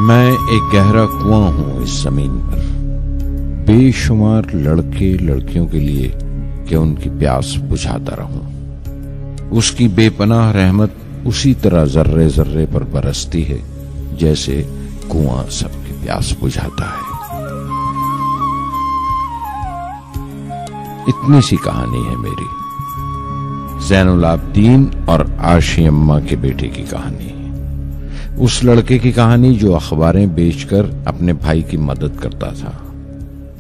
मैं एक गहरा कुआं हूं इस जमीन पर, बेशुमार लड़के लड़कियों के लिए कि उनकी प्यास बुझाता रहूं। उसकी बेपनाह रहमत उसी तरह जर्रे जर्रे पर बरसती है जैसे कुआं सबकी प्यास बुझाता है। इतनी सी कहानी है मेरी, ज़ैनुल आबदीन और आशी अम्मा के बेटे की कहानी। उस लड़के की कहानी जो अखबारें बेचकर अपने भाई की मदद करता था।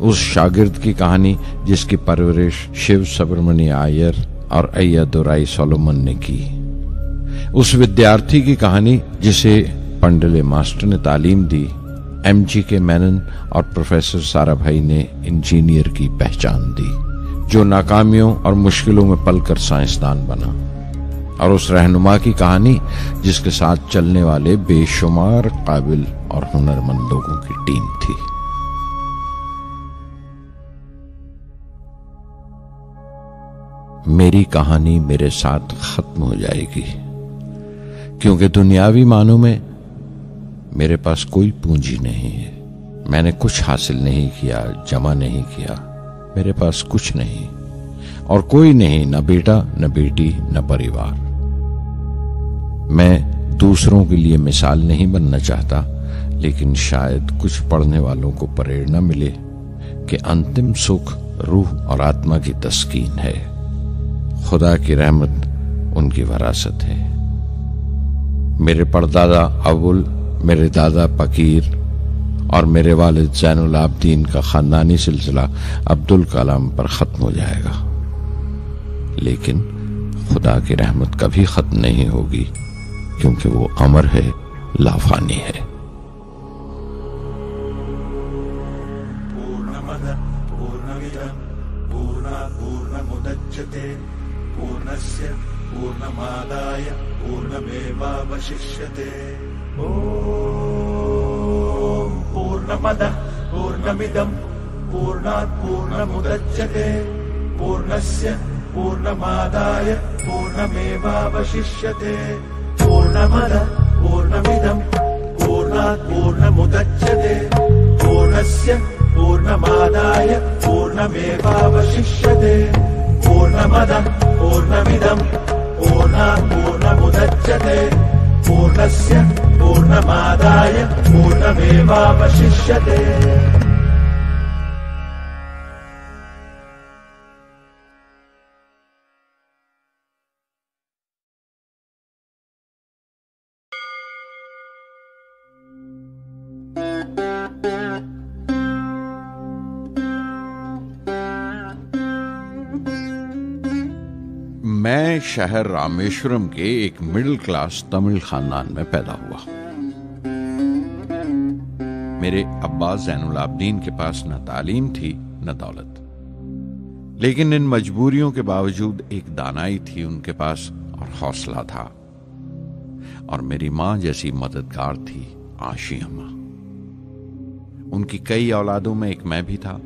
उस शागिर्द की कहानी जिसकी परवरिश शिव सुब्रमण्य अय्यर और अय्यदुराई सोलोमन ने की। उस विद्यार्थी की कहानी जिसे पंडले मास्टर ने तालीम दी, MG मेनन और प्रोफेसर साराभाई ने इंजीनियर की पहचान दी, जो नाकामियों और मुश्किलों में पलकर साइंसदान बना। और उस रहनुमा की कहानी जिसके साथ चलने वाले बेशुमार काबिल और हुनरमंद लोगों की टीम थी। मेरी कहानी मेरे साथ खत्म हो जाएगी, क्योंकि दुनियावी मानों में मेरे पास कोई पूंजी नहीं है। मैंने कुछ हासिल नहीं किया, जमा नहीं किया। मेरे पास कुछ नहीं और कोई नहीं, न बेटा, न बेटी, न परिवार। मैं दूसरों के लिए मिसाल नहीं बनना चाहता, लेकिन शायद कुछ पढ़ने वालों को प्रेरणा मिले कि अंतिम सुख रूह और आत्मा की तस्कीन है। खुदा की रहमत उनकी वरासत है। मेरे परदादा अव्वल, मेरे दादा फकीर और मेरे वालिद ज़ैनुल आबदीन का खानदानी सिलसिला अब्दुल कलाम पर खत्म हो जाएगा, लेकिन खुदा की रहमत कभी खत्म नहीं होगी, क्योंकि वो अमर है, लाफानी है। पूर्णमद पूर्णमिदं पूर्णात् पूर्णमुदच्यते पूर्णस्य पूर्णमादाय पूर्णमेवावशिष्यते। ॐ पूर्णमदः पूर्णमिदं पूर्णात् पूर्णमुदच्यते पूर्णस्य पूर्णमादाय पूर्णमेवावशिष्यते। पूर्णमदः पूर्णमिदं पूर्णात् पूर्णमुदच्यते पूर्णस्य पूर्णमादाय पूर्णमेवावशिष्यते। पूर्णमदः पूर्णमिदं पूर्णात् पूर्णमुदच्यते पूर्णस्य पूर्णमादाय पूर्णमेवावशिष्यते। मैं शहर रामेश्वरम के एक मिडिल क्लास तमिल खानदान में पैदा हुआ। मेरे अब्बा ज़ैनुल आबदीन के पास न तालीम थी न दौलत, लेकिन इन मजबूरियों के बावजूद एक दानाई थी उनके पास और हौसला था। और मेरी मां जैसी मददगार थी आशी अम्मा। उनकी कई औलादों में एक मैं भी था,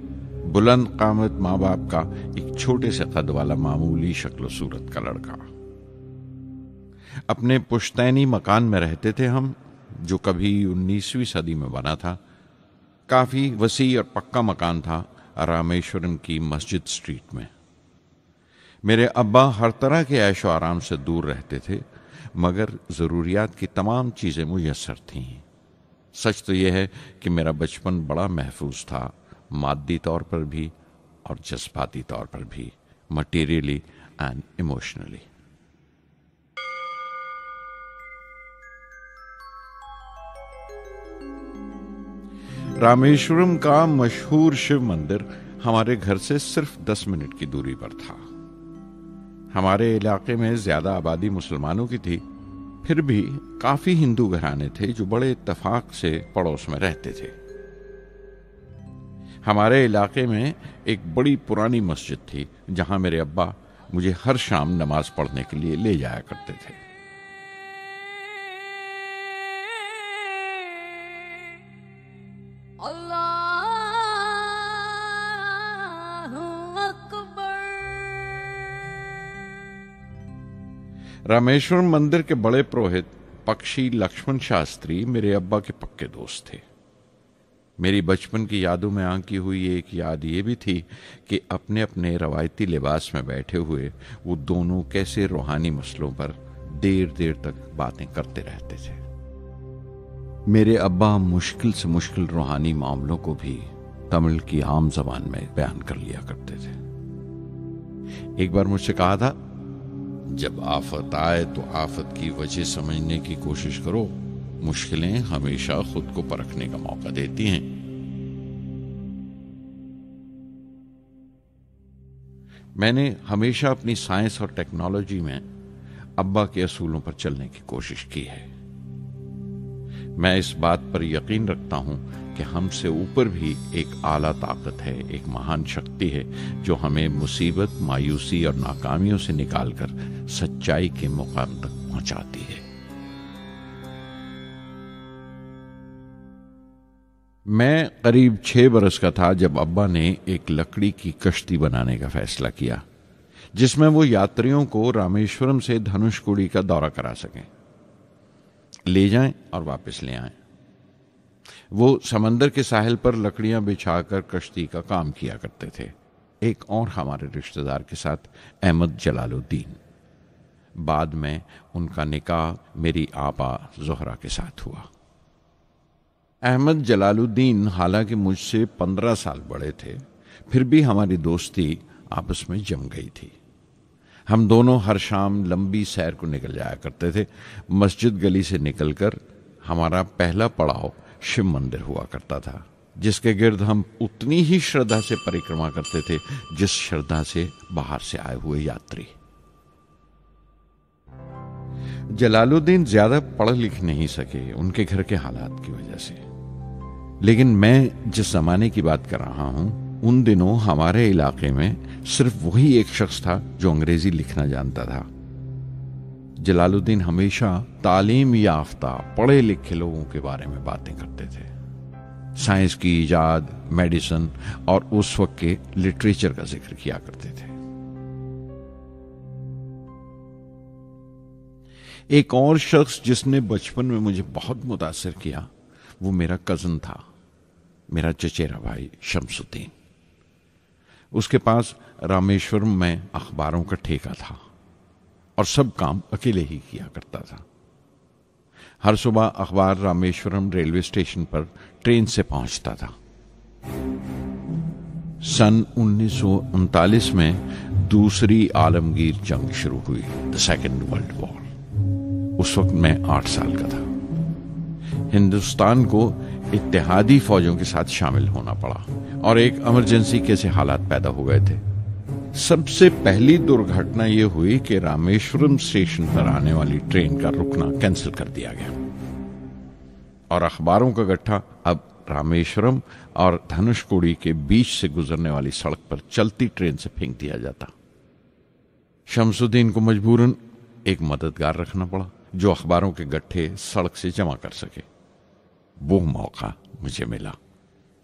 बुलंद कामत माँ बाप का एक छोटे से कद वाला मामूली शक्ल सूरत का लड़का। अपने पुश्तैनी मकान में रहते थे हम, जो कभी 19वीं सदी में बना था। काफी वसी और पक्का मकान था रामेश्वरम की मस्जिद स्ट्रीट में। मेरे अब्बा हर तरह के ऐशो आराम से दूर रहते थे, मगर जरूरियात की तमाम चीजें मुयस्सर थीं। सच तो यह है कि मेरा बचपन बड़ा महफूज था, मादी तौर पर भी और जज्बाती तौर पर भी, मटीरियली एंड इमोशनली। रामेश्वरम का मशहूर शिव मंदिर हमारे घर से सिर्फ 10 मिनट की दूरी पर था। हमारे इलाके में ज्यादा आबादी मुसलमानों की थी, फिर भी काफी हिंदू घराने थे जो बड़े इत्तेफाक से पड़ोस में रहते थे। हमारे इलाके में एक बड़ी पुरानी मस्जिद थी, जहां मेरे अब्बा मुझे हर शाम नमाज पढ़ने के लिए ले जाया करते थे। रामेश्वरम मंदिर के बड़े पुरोहित पक्षी लक्ष्मण शास्त्री मेरे अब्बा के पक्के दोस्त थे। मेरी बचपन की यादों में आंकी हुई एक याद ये भी थी कि अपने अपने रवायती लिबास में बैठे हुए वो दोनों कैसे रूहानी मसलों पर देर देर तक बातें करते रहते थे। मेरे अब्बा मुश्किल से मुश्किल रूहानी मामलों को भी तमिल की आम जबान में बयान कर लिया करते थे। एक बार मुझसे कहा था, जब आफत आए तो आफत की वजह समझने की कोशिश करो, मुश्किलें हमेशा खुद को परखने का मौका देती हैं। मैंने हमेशा अपनी साइंस और टेक्नोलॉजी में अब्बा के असूलों पर चलने की कोशिश की है। मैं इस बात पर यकीन रखता हूं कि हमसे ऊपर भी एक आला ताकत है, एक महान शक्ति है जो हमें मुसीबत, मायूसी और नाकामियों से निकालकर सच्चाई के मुकाम तक पहुंचाती है। मैं करीब 6 बरस का था जब अब्बा ने एक लकड़ी की कश्ती बनाने का फैसला किया, जिसमें वो यात्रियों को रामेश्वरम से धनुषकोडी का दौरा करा सकें, ले जाएं और वापस ले आएं। वो समंदर के साहिल पर लकड़ियां बिछाकर कश्ती का काम किया करते थे। एक और हमारे रिश्तेदार के साथ, अहमद जलालुद्दीन। बाद में उनका निकाह मेरी आपा जोहरा के साथ हुआ। अहमद जलालुद्दीन हालांकि मुझसे 15 साल बड़े थे, फिर भी हमारी दोस्ती आपस में जम गई थी। हम दोनों हर शाम लंबी सैर को निकल जाया करते थे। मस्जिद गली से निकलकर हमारा पहला पड़ाव शिव मंदिर हुआ करता था, जिसके गिर्द हम उतनी ही श्रद्धा से परिक्रमा करते थे जिस श्रद्धा से बाहर से आए हुए यात्री। जलालुद्दीन ज्यादा पढ़ लिख नहीं सके उनके घर के हालात की वजह से, लेकिन मैं जिस जमाने की बात कर रहा हूं, उन दिनों हमारे इलाके में सिर्फ वही एक शख्स था जो अंग्रेजी लिखना जानता था। जलालुद्दीन हमेशा तालीम याफ्ता पढ़े लिखे लोगों के बारे में बातें करते थे, साइंस की इजाद, मेडिसिन और उस वक्त के लिटरेचर का जिक्र किया करते थे। एक और शख्स जिसने बचपन में मुझे बहुत मुतासिर किया वो मेरा कजन था, मेरा चचेरा भाई शमसुद्दीन। उसके पास रामेश्वरम में अखबारों का ठेका था और सब काम अकेले ही किया करता था। हर सुबह अखबार रामेश्वरम रेलवे स्टेशन पर ट्रेन से पहुंचता था। सन 1939 में दूसरी आलमगीर जंग शुरू हुई, द सेकेंड वर्ल्ड वॉर। उस वक्त मैं 8 साल का था। हिंदुस्तान को इत्तेहादी फौजों के साथ शामिल होना पड़ा और एक इमरजेंसी के से हालात पैदा हो गए थे। सबसे पहली दुर्घटना यह हुई कि रामेश्वरम स्टेशन पर आने वाली ट्रेन का रुकना कैंसिल कर दिया गया और अखबारों का गट्ठा अब रामेश्वरम और धनुषकोडी के बीच से गुजरने वाली सड़क पर चलती ट्रेन से फेंक दिया जाता। शमसुद्दीन को मजबूरन एक मददगार रखना पड़ा जो अखबारों के गट्ठे सड़क से जमा कर सके। वो मौका मुझे मिला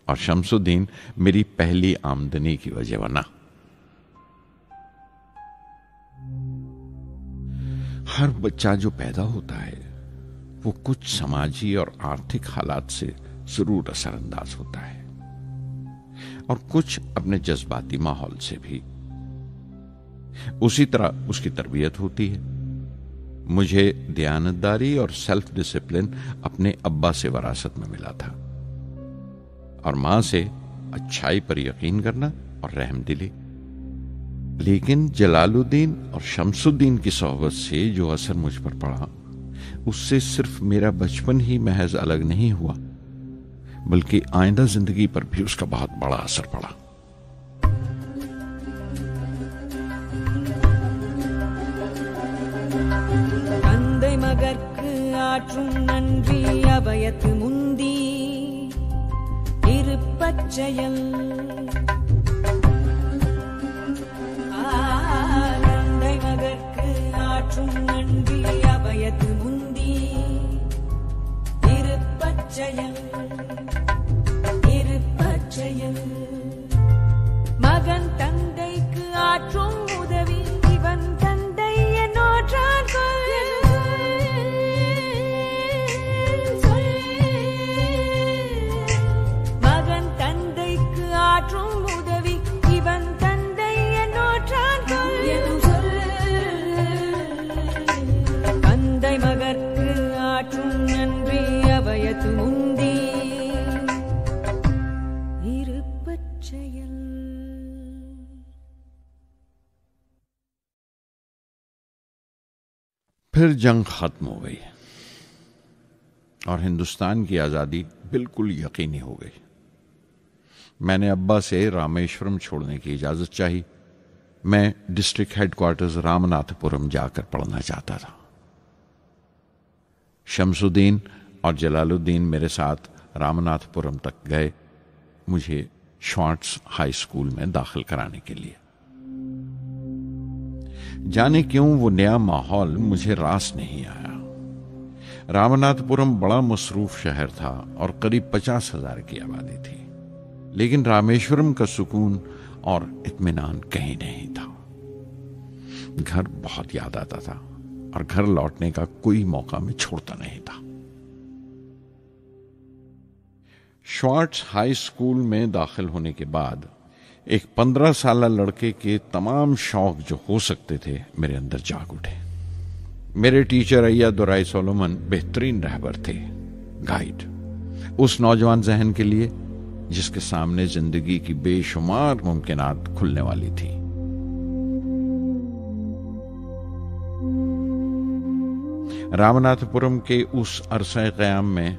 और शमसुद्दीन मेरी पहली आमदनी की वजह बना। हर बच्चा जो पैदा होता है वो कुछ समाजी और आर्थिक हालात से जरूर असरअंदाज होता है और कुछ अपने जज्बाती माहौल से भी। उसी तरह उसकी तरबियत होती है। मुझे दयानतदारी और सेल्फ डिसिप्लिन अपने अब्बा से विरासत में मिला था और मां से अच्छाई पर यकीन करना और रहमदिली। लेकिन जलालुद्दीन और शमसुद्दीन की सोहबत से जो असर मुझ पर पड़ा, उससे सिर्फ मेरा बचपन ही महज अलग नहीं हुआ, बल्कि आइंदा जिंदगी पर भी उसका बहुत बड़ा असर पड़ा। மகற்கு ஆற்றும் நன்றி அபயத்து முந்தி இருப்பச்செயல் தந்தை மகற்கு ஆற்றும் நன்றி அபயத்து முந்தி இருப்பச்செயல் இருப்பச்செயல் மகன் தந்தைக்கு ஆற்றும் உதவி இவன் தந்தை என்னோற்றான் கொள் फिर जंग खत्म हो गई और हिंदुस्तान की आज़ादी बिल्कुल यकीनी हो गई। मैंने अब्बा से रामेश्वरम छोड़ने की इजाज़त चाही। मैं डिस्ट्रिक्ट हेडक्वार्टर्स रामनाथपुरम जाकर पढ़ना चाहता था। शमसुद्दीन और जलालुद्दीन मेरे साथ रामनाथपुरम तक गए मुझे श्वार्ट्ज हाई स्कूल में दाखिल कराने के लिए। जाने क्यों वो नया माहौल मुझे रास नहीं आया। रामनाथपुरम बड़ा मसरूफ शहर था और करीब 50,000 की आबादी थी, लेकिन रामेश्वरम का सुकून और इत्मीनान कहीं नहीं था। घर बहुत याद आता था और घर लौटने का कोई मौका मैं छोड़ता नहीं था। श्वार्ट्ज हाई स्कूल में दाखिल होने के बाद एक 15 साल लड़के के तमाम शौक जो हो सकते थे मेरे अंदर जाग उठे। मेरे टीचर अय्या दुराई सोलोमन बेहतरीन रहबर थे, गाइड, उस नौजवान जहन के लिए जिसके सामने जिंदगी की बेशुमार मुमकिनात खुलने वाली थी। रामनाथपुरम के उस अरसा क़याम में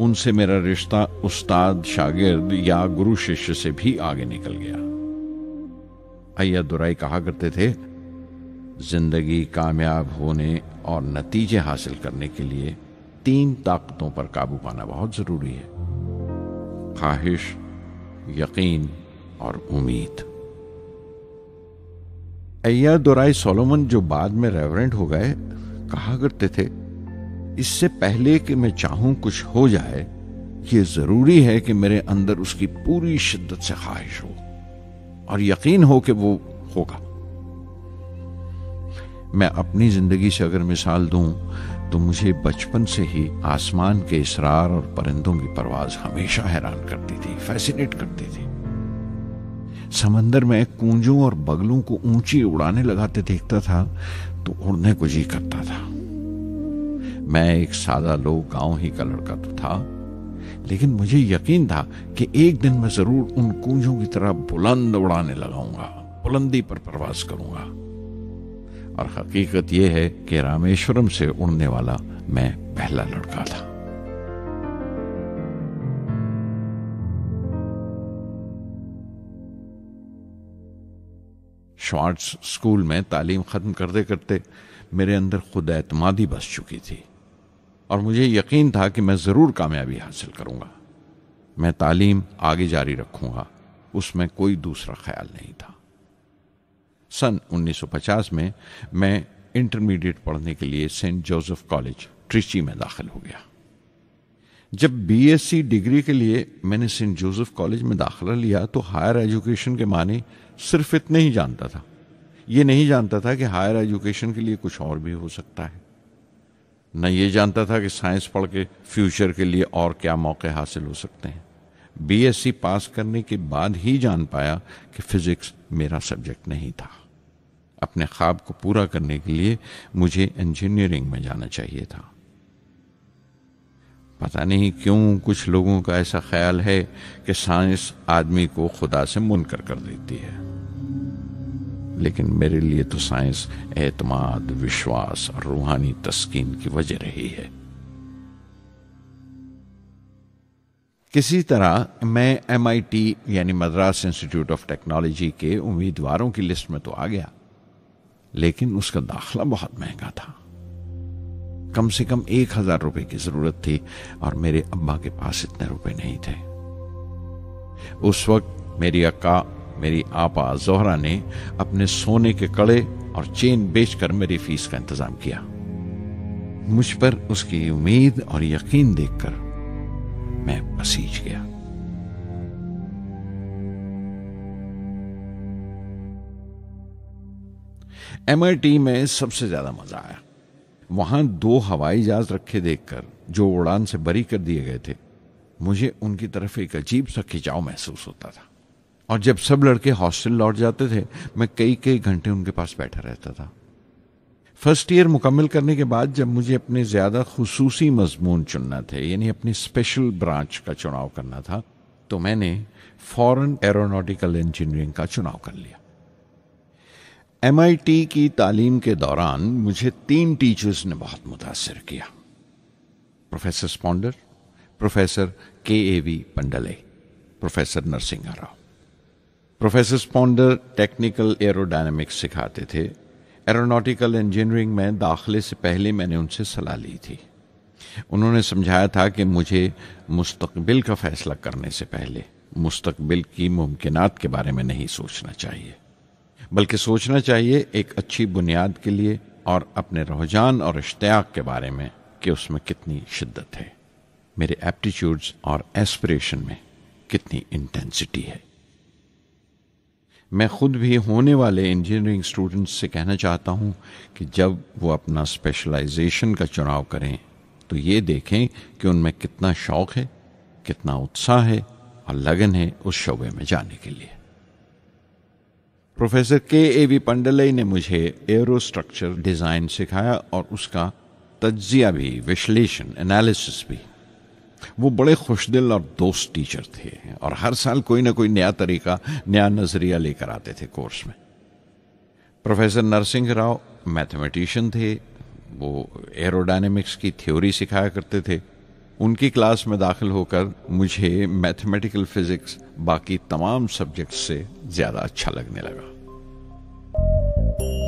उनसे मेरा रिश्ता उस्ताद शागिर्द या गुरु शिष्य से भी आगे निकल गया। अय्या दुराई कहा करते थे, जिंदगी कामयाब होने और नतीजे हासिल करने के लिए 3 ताकतों पर काबू पाना बहुत जरूरी है: ख्वाहिश, यकीन और उम्मीद। अय्या दुराई सोलोमन, जो बाद में रेवरेंट हो गए, कहा करते थे, इससे पहले कि मैं चाहूं कुछ हो जाए, ये जरूरी है कि मेरे अंदर उसकी पूरी शिद्दत से ख्वाहिश हो और यकीन हो कि वो होगा। मैं अपनी जिंदगी से अगर मिसाल दूं तो मुझे बचपन से ही आसमान के इसरार और परिंदों की परवाज हमेशा हैरान करती थी, फैसिनेट करती थी। समंदर में कूंजों और बगलों को ऊंची उड़ाने लगाते देखता था तो उड़ने को जी करता था। मैं एक सादा लोग गांव ही का लड़का तो था, लेकिन मुझे यकीन था कि एक दिन मैं जरूर उन कूंजों की तरह बुलंद उड़ाने लगाऊंगा, बुलंदी पर परवाज करूंगा। और हकीकत यह है कि रामेश्वरम से उड़ने वाला मैं पहला लड़का था। श्वार्ट्ज स्कूल में तालीम खत्म करते करते मेरे अंदर खुद एतमादी बस चुकी थी और मुझे यकीन था कि मैं जरूर कामयाबी हासिल करूंगा। मैं तालीम आगे जारी रखूंगा, उसमें कोई दूसरा ख्याल नहीं था। सन 1950 में मैं इंटरमीडिएट पढ़ने के लिए सेंट जोसेफ कॉलेज ट्रिची में दाखिल हो गया। जब बीएससी डिग्री के लिए मैंने सेंट जोसेफ कॉलेज में दाखिला लिया तो हायर एजुकेशन के माने सिर्फ इतने ही जानता था। ये नहीं जानता था कि हायर एजुकेशन के लिए कुछ और भी हो सकता है। न ये जानता था कि साइंस पढ़ के फ्यूचर के लिए और क्या मौके हासिल हो सकते हैं। बीएससी पास करने के बाद ही जान पाया कि फिजिक्स मेरा सब्जेक्ट नहीं था। अपने ख्वाब को पूरा करने के लिए मुझे इंजीनियरिंग में जाना चाहिए था। पता नहीं क्यों कुछ लोगों का ऐसा ख्याल है कि साइंस आदमी को खुदा से मुनकर कर देती है, लेकिन मेरे लिए तो साइंस एतमाद, विश्वास और रूहानी तस्कीन की वजह रही है। किसी तरह मैं MIT यानी मद्रास इंस्टीट्यूट ऑफ टेक्नोलॉजी के उम्मीदवारों की लिस्ट में तो आ गया, लेकिन उसका दाखला बहुत महंगा था। कम से कम 1,000 रुपए की जरूरत थी और मेरे अब्बा के पास इतने रुपए नहीं थे। उस वक्त मेरी अक्का, मेरी आपा जोहरा ने अपने सोने के कड़े और चेन बेचकर मेरी फीस का इंतजाम किया। मुझ पर उसकी उम्मीद और यकीन देखकर मैं पसीज गया। MIT में सबसे ज्यादा मजा आया। वहां 2 हवाई जहाज रखे देखकर जो उड़ान से बरी कर दिए गए थे, मुझे उनकी तरफ एक अजीब सा खिंचाव महसूस होता था। और जब सब लड़के हॉस्टल लौट जाते थे, मैं कई कई घंटे उनके पास बैठा रहता था। फर्स्ट ईयर मुकम्मल करने के बाद जब मुझे अपने ज्यादा खुसूसी मजमून चुनना थे, यानी अपनी स्पेशल ब्रांच का चुनाव करना था, तो मैंने फॉरेन एरोनॉटिकल इंजीनियरिंग का चुनाव कर लिया। MIT की तालीम के दौरान मुझे 3 टीचर्स ने बहुत मुतासिर किया। Professor Sponder, professor KAV Pandalai, professor Narasimha Rao. Professor Sponder technical aerodynamics सिखाते थे। एरोनॉटिकल इंजीनियरिंग में दाखिले से पहले मैंने उनसे सलाह ली थी। उन्होंने समझाया था कि मुझे मुस्तकबिल का फैसला करने से पहले मुस्तकबिल की मुमकिनात के बारे में नहीं सोचना चाहिए, बल्कि सोचना चाहिए एक अच्छी बुनियाद के लिए और अपने रुझान और इश्तियाक के बारे में कि उसमें कितनी शिद्दत है, मेरे एप्टीट्यूड्स और एस्पिरेशन में कितनी इंटेंसिटी है। मैं खुद भी होने वाले इंजीनियरिंग स्टूडेंट्स से कहना चाहता हूं कि जब वो अपना स्पेशलाइजेशन का चुनाव करें तो ये देखें कि उनमें कितना शौक है, कितना उत्साह है और लगन है उस शोबे में जाने के लिए। प्रोफेसर KAV पंडले ने मुझे एरोस्ट्रक्चर डिज़ाइन सिखाया और उसका तज्जिया भी, विश्लेषण, एनालिसिस भी। वो बड़े खुशदिल और दोस्त टीचर थे और हर साल कोई ना कोई नया तरीका, नया नजरिया लेकर आते थे कोर्स में। प्रोफेसर नरसिंह राव मैथमेटिशियन थे। वो एरोडायनेमिक्स की थ्योरी सिखाया करते थे। उनकी क्लास में दाखिल होकर मुझे मैथमेटिकल फिजिक्स बाकी तमाम सब्जेक्ट्स से ज्यादा अच्छा लगने लगा।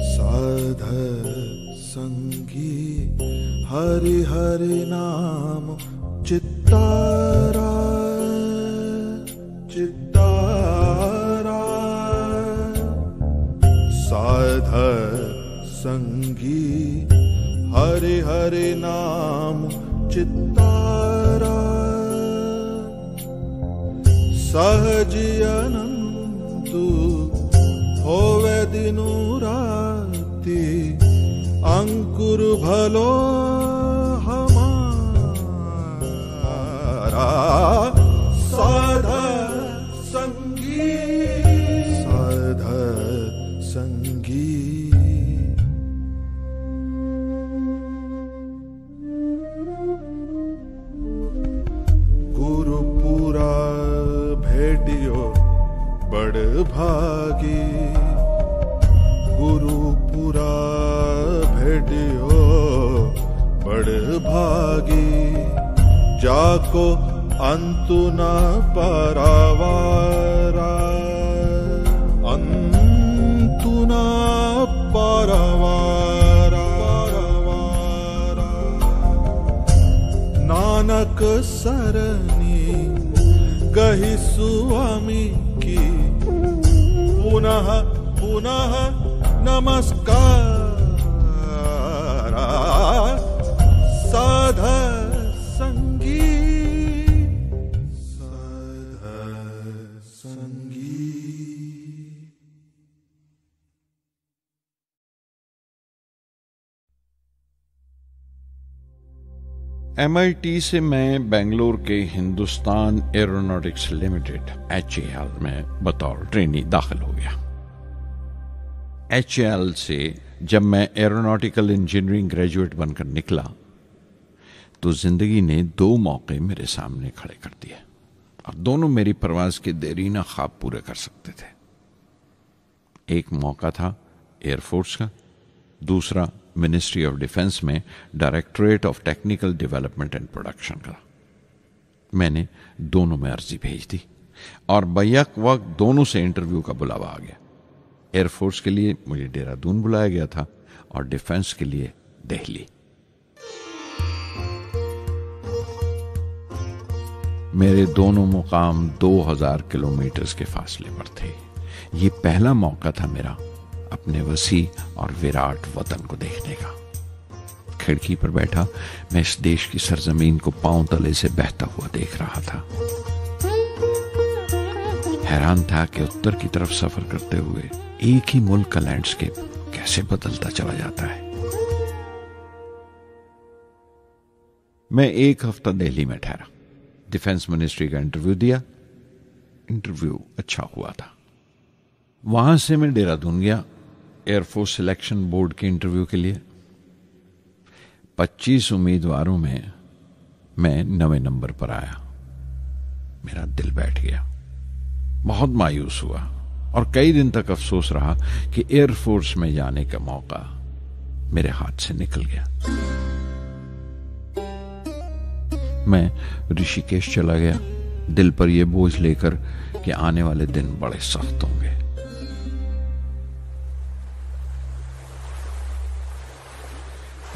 साध संगी हरि हरि नाम चित्तारा चित्तारा, साध संगी हरि हरि नाम चित्तारा, सहजी अनंतु होवे दिनु राति, अंकुर भलो साध संगी, साध संगी। गुरुपुरा भेटियो बड़ भागी, गुरुपुरा भेटियो बड़ भागी, जाको अंतु न परवारा, अंतु न परवारा, नानक सरनी गहि स्वामी की, पुनः पुनः नमस्कार, साध संगी, साध संगी। MIT से मैं बेंगलोर के हिंदुस्तान एरोनॉटिक्स लिमिटेड HAL में बतौर ट्रेनी दाखिल हो गया। HAL से जब मैं एरोनॉटिकल इंजीनियरिंग ग्रेजुएट बनकर निकला तो जिंदगी ने 2 मौके मेरे सामने खड़े कर दिए और दोनों मेरी परवाज के देरीना ख्वाब पूरे कर सकते थे। एक मौका था एयरफोर्स का, दूसरा मिनिस्ट्री ऑफ डिफेंस में directorate of technical development and production का। मैंने दोनों में अर्जी भेज दी और बैक वक्त दोनों से इंटरव्यू का बुलावा आ गया। एयरफोर्स के लिए मुझे देहरादून बुलाया गया था और डिफेंस के लिए दिल्ली। मेरे दोनों मुकाम 2000 किलोमीटर के फासले पर थे। ये पहला मौका था मेरा अपने वसी और विराट वतन को देखने का। खिड़की पर बैठा मैं इस देश की सरजमीन को पांव तले से बहता हुआ देख रहा था। हैरान था कि उत्तर की तरफ सफर करते हुए एक ही मुल्क का लैंडस्केप कैसे बदलता चला जाता है। मैं 1 हफ्ता दिल्ली में ठहरा, डिफेंस मिनिस्ट्री का इंटरव्यू दिया। इंटरव्यू अच्छा हुआ था। वहां से मैं देहरादून गया एयरफोर्स सिलेक्शन बोर्ड के इंटरव्यू के लिए। 25 उम्मीदवारों में मैं 9वें नंबर पर आया। मेरा दिल बैठ गया, बहुत मायूस हुआ और कई दिन तक अफसोस रहा कि एयरफोर्स में जाने का मौका मेरे हाथ से निकल गया। मैं ऋषिकेश चला गया, दिल पर यह बोझ लेकर कि आने वाले दिन बड़े सख्त होंगे।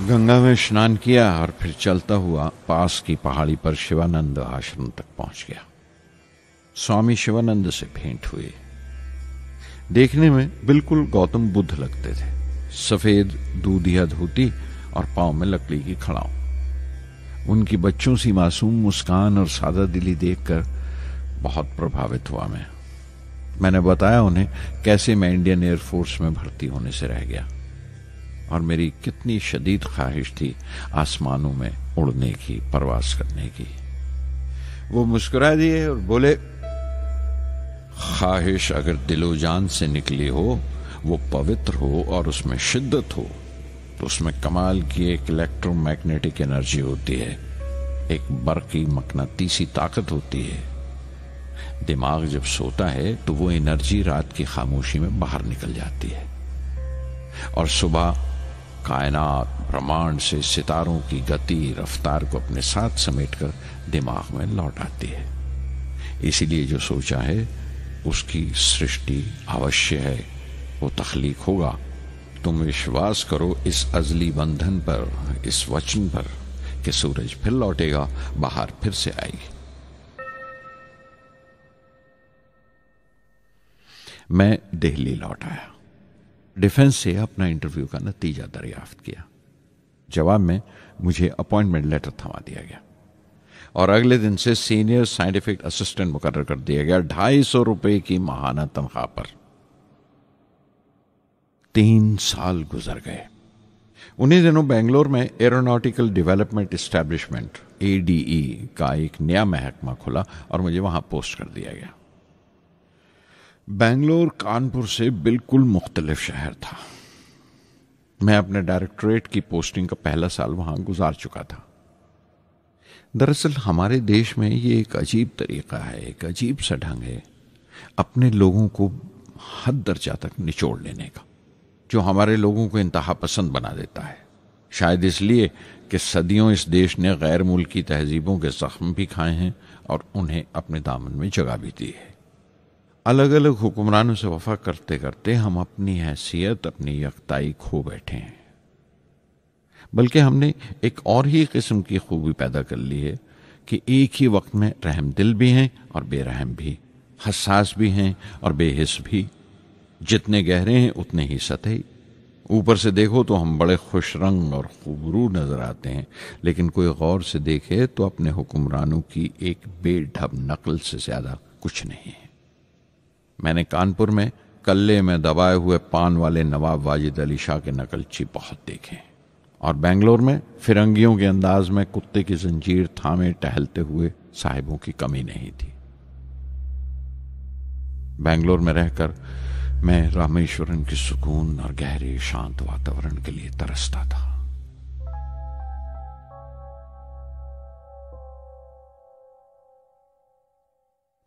गंगा में स्नान किया और फिर चलता हुआ पास की पहाड़ी पर शिवानंद आश्रम तक पहुंच गया। स्वामी शिवानंद से भेंट हुई। देखने में बिल्कुल गौतम बुद्ध लगते थे, सफेद दूधिया धोती और पांव में लकड़ी की खड़ाऊ। उनकी बच्चों सी मासूम मुस्कान और सादा दिली देखकर बहुत प्रभावित हुआ मैंने बताया उन्हें कैसे मैं इंडियन एयरफोर्स में भर्ती होने से रह गया और मेरी कितनी शदीद ख्वाहिश थी आसमानों में उड़ने की, परवास करने की। वो मुस्कुरा दिए और बोले, ख्वाहिश अगर दिलो जान से निकली हो, वो पवित्र हो और उसमें शिद्दत हो, तो उसमें कमाल की एक इलेक्ट्रोमैग्नेटिक एनर्जी होती है, एक बरकी मकनातीसी ताकत होती है। दिमाग जब सोता है तो वो एनर्जी रात की खामोशी में बाहर निकल जाती है और सुबह कायनात ब्रह्मांड से सितारों की गति रफ्तार को अपने साथ समेटकर दिमाग में लौट आती है। इसीलिए जो सोचा है उसकी सृष्टि अवश्य है, वो तख्लीक होगा। तुम विश्वास करो इस अजली बंधन पर, इस वचन पर कि सूरज फिर लौटेगा, बाहर फिर से आएगी। मैं दिल्ली लौट आया, डिफेंस से अपना इंटरव्यू का नतीजा दरियाफ्त किया। जवाब में मुझे अपॉइंटमेंट लेटर थमा दिया गया और अगले दिन से सीनियर साइंटिफिक असिस्टेंट मुकर्रर कर दिया गया 250 रुपए की माहाना तनख्वाह पर। 3 साल गुजर गए। उन्हीं दिनों बेंगलोर में एरोनॉटिकल डेवलपमेंट एस्टेब्लिशमेंट ADE का एक नया महकमा खुला और मुझे वहां पोस्ट कर दिया गया। बेंगलोर कानपुर से बिल्कुल मुख्तलिफ शहर था। मैं अपने डायरेक्टरेट की पोस्टिंग का पहला साल वहां गुजार चुका था। दरअसल हमारे देश में ये एक अजीब तरीका है, एक अजीब सा ढंग है अपने लोगों को हद दर्जा तक निचोड़ लेने का, जो हमारे लोगों को इंतहा पसंद बना देता है। शायद इसलिए कि सदियों इस देश ने गैर मुल्की तहजीबों के जख्म भी खाए हैं और उन्हें अपने दामन में जगह भी दी है। अलग अलग हुक्मरानों से वफा करते करते हम अपनी हैसियत, अपनी यकताई खो बैठे हैं। बल्कि हमने एक और ही किस्म की खूबी पैदा कर ली है कि एक ही वक्त में रहमदिल भी हैं और बेरहम भी, हसास भी हैं और बेहिस भी। जितने गहरे हैं उतने ही सतही। ऊपर से देखो तो हम बड़े खुश रंग और खूबरू नजर आते हैं, लेकिन कोई गौर से देखे तो अपने हुक्मरानों की एक बेढब नकल से ज्यादा कुछ नहीं है। मैंने कानपुर में कल्ले में दबाए हुए पान वाले नवाब वाजिद अली शाह के नकलची बहुत देखे और बेंगलोर में फिरंगियों के अंदाज में कुत्ते की जंजीर थामे टहलते हुए साहिबों की कमी नहीं थी। बेंगलोर में रहकर मैं रामेश्वरम के सुकून और गहरे शांत वातावरण के लिए तरसता था।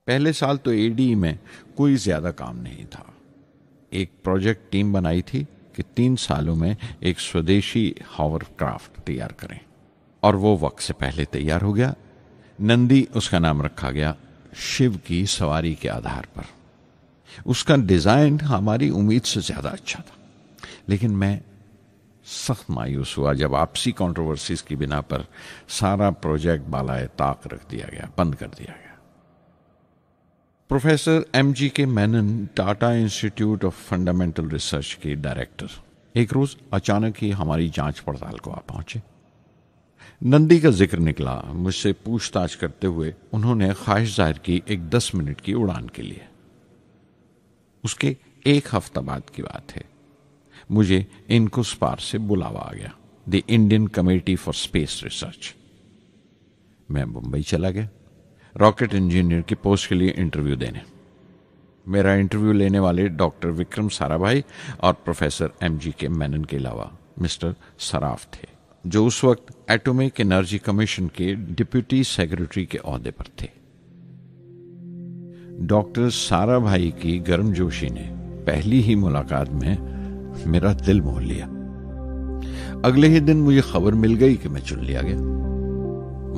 पहले साल तो ADE में कोई ज्यादा काम नहीं था। एक प्रोजेक्ट टीम बनाई थी कि 3 सालों में एक स्वदेशी हॉवरक्राफ्ट तैयार करें और वो वक्त से पहले तैयार हो गया। नंदी उसका नाम रखा गया, शिव की सवारी के आधार पर। उसका डिजाइन हमारी उम्मीद से ज्यादा अच्छा था, लेकिन मैं सख्त मायूस हुआ जब आपसी कंट्रोवर्सीज की बिना पर सारा प्रोजेक्ट बालाए ताक रख दिया गया, बंद कर दिया गया। Professor MGK Menon, Tata institute of fundamental research के डायरेक्टर, एक रोज अचानक ही हमारी जांच पड़ताल को आ पहुंचे। नंदी का जिक्र निकला। मुझसे पूछताछ करते हुए उन्होंने ख्वाहिश जाहिर की एक 10 मिनट की उड़ान के लिए। उसके 1 हफ्ता बाद की बात है, मुझे इनकुस्पार से बुलावा आ गया, the Indian committee for space research. मैं मुंबई चला गया रॉकेट इंजीनियर की पोस्ट के लिए इंटरव्यू देने। मेरा इंटरव्यू लेने वाले डॉक्टर विक्रम साराभाई और प्रोफेसर MGK मेनन के अलावा मिस्टर सराफ थे, जो उस वक्त एटॉमिक एनर्जी कमीशन के डिप्यूटी सेक्रेटरी के ओहदे पर थे। डॉक्टर साराभाई की गर्मजोशी ने पहली ही मुलाकात में मेरा दिल मोह लिया। अगले ही दिन मुझे खबर मिल गई कि मैं चुन लिया गया।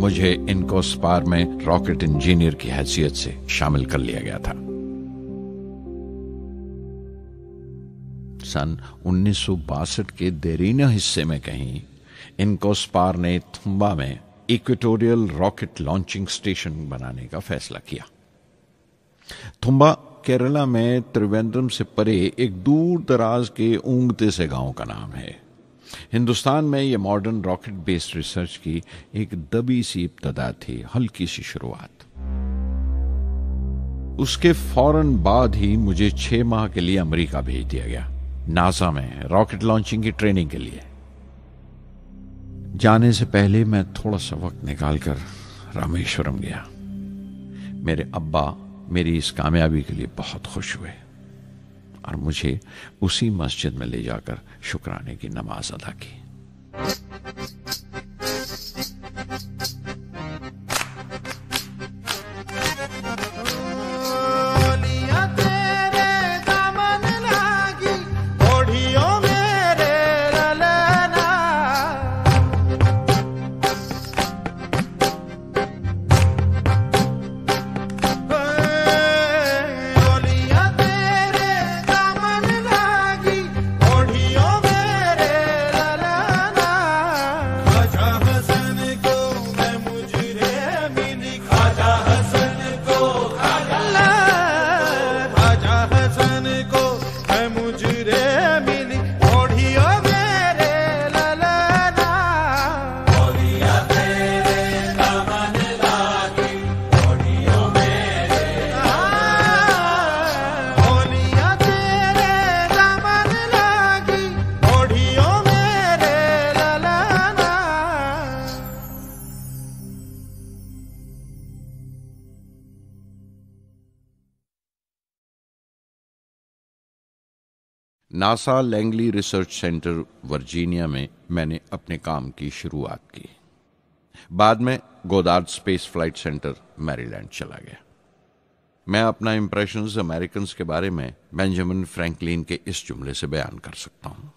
मुझे इनकोस्पार में रॉकेट इंजीनियर की हैसियत से शामिल कर लिया गया था। सन 1962 के देरीना हिस्से में कहीं इनकोस्पार ने थुम्बा में इक्वेटोरियल रॉकेट लॉन्चिंग स्टेशन बनाने का फैसला किया। थुम्बा केरला में त्रिवेंद्रम से परे एक दूर दराज के ऊंगते से गांव का नाम है। हिंदुस्तान में यह मॉडर्न रॉकेट बेस्ड रिसर्च की एक दबी सी इब्तदा थी, हल्की सी शुरुआत। उसके फौरन बाद ही मुझे 6 माह के लिए अमेरिका भेज दिया गया, नासा में रॉकेट लॉन्चिंग की ट्रेनिंग के लिए। जाने से पहले मैं थोड़ा सा वक्त निकालकर रामेश्वरम गया। मेरे अब्बा मेरी इस कामयाबी के लिए बहुत खुश हुए और मुझे उसी मस्जिद में ले जाकर शुक्राने की नमाज अदा की। NASA Langley research centre Virginia में मैंने अपने काम की शुरुआत की। बाद में Goddard space flight centre Maryland चला गया। मैं अपना इंप्रेशंस अमेरिकन्स के बारे में बेंजामिन फ्रैंकलिन के इस जुमले से बयान कर सकता हूं,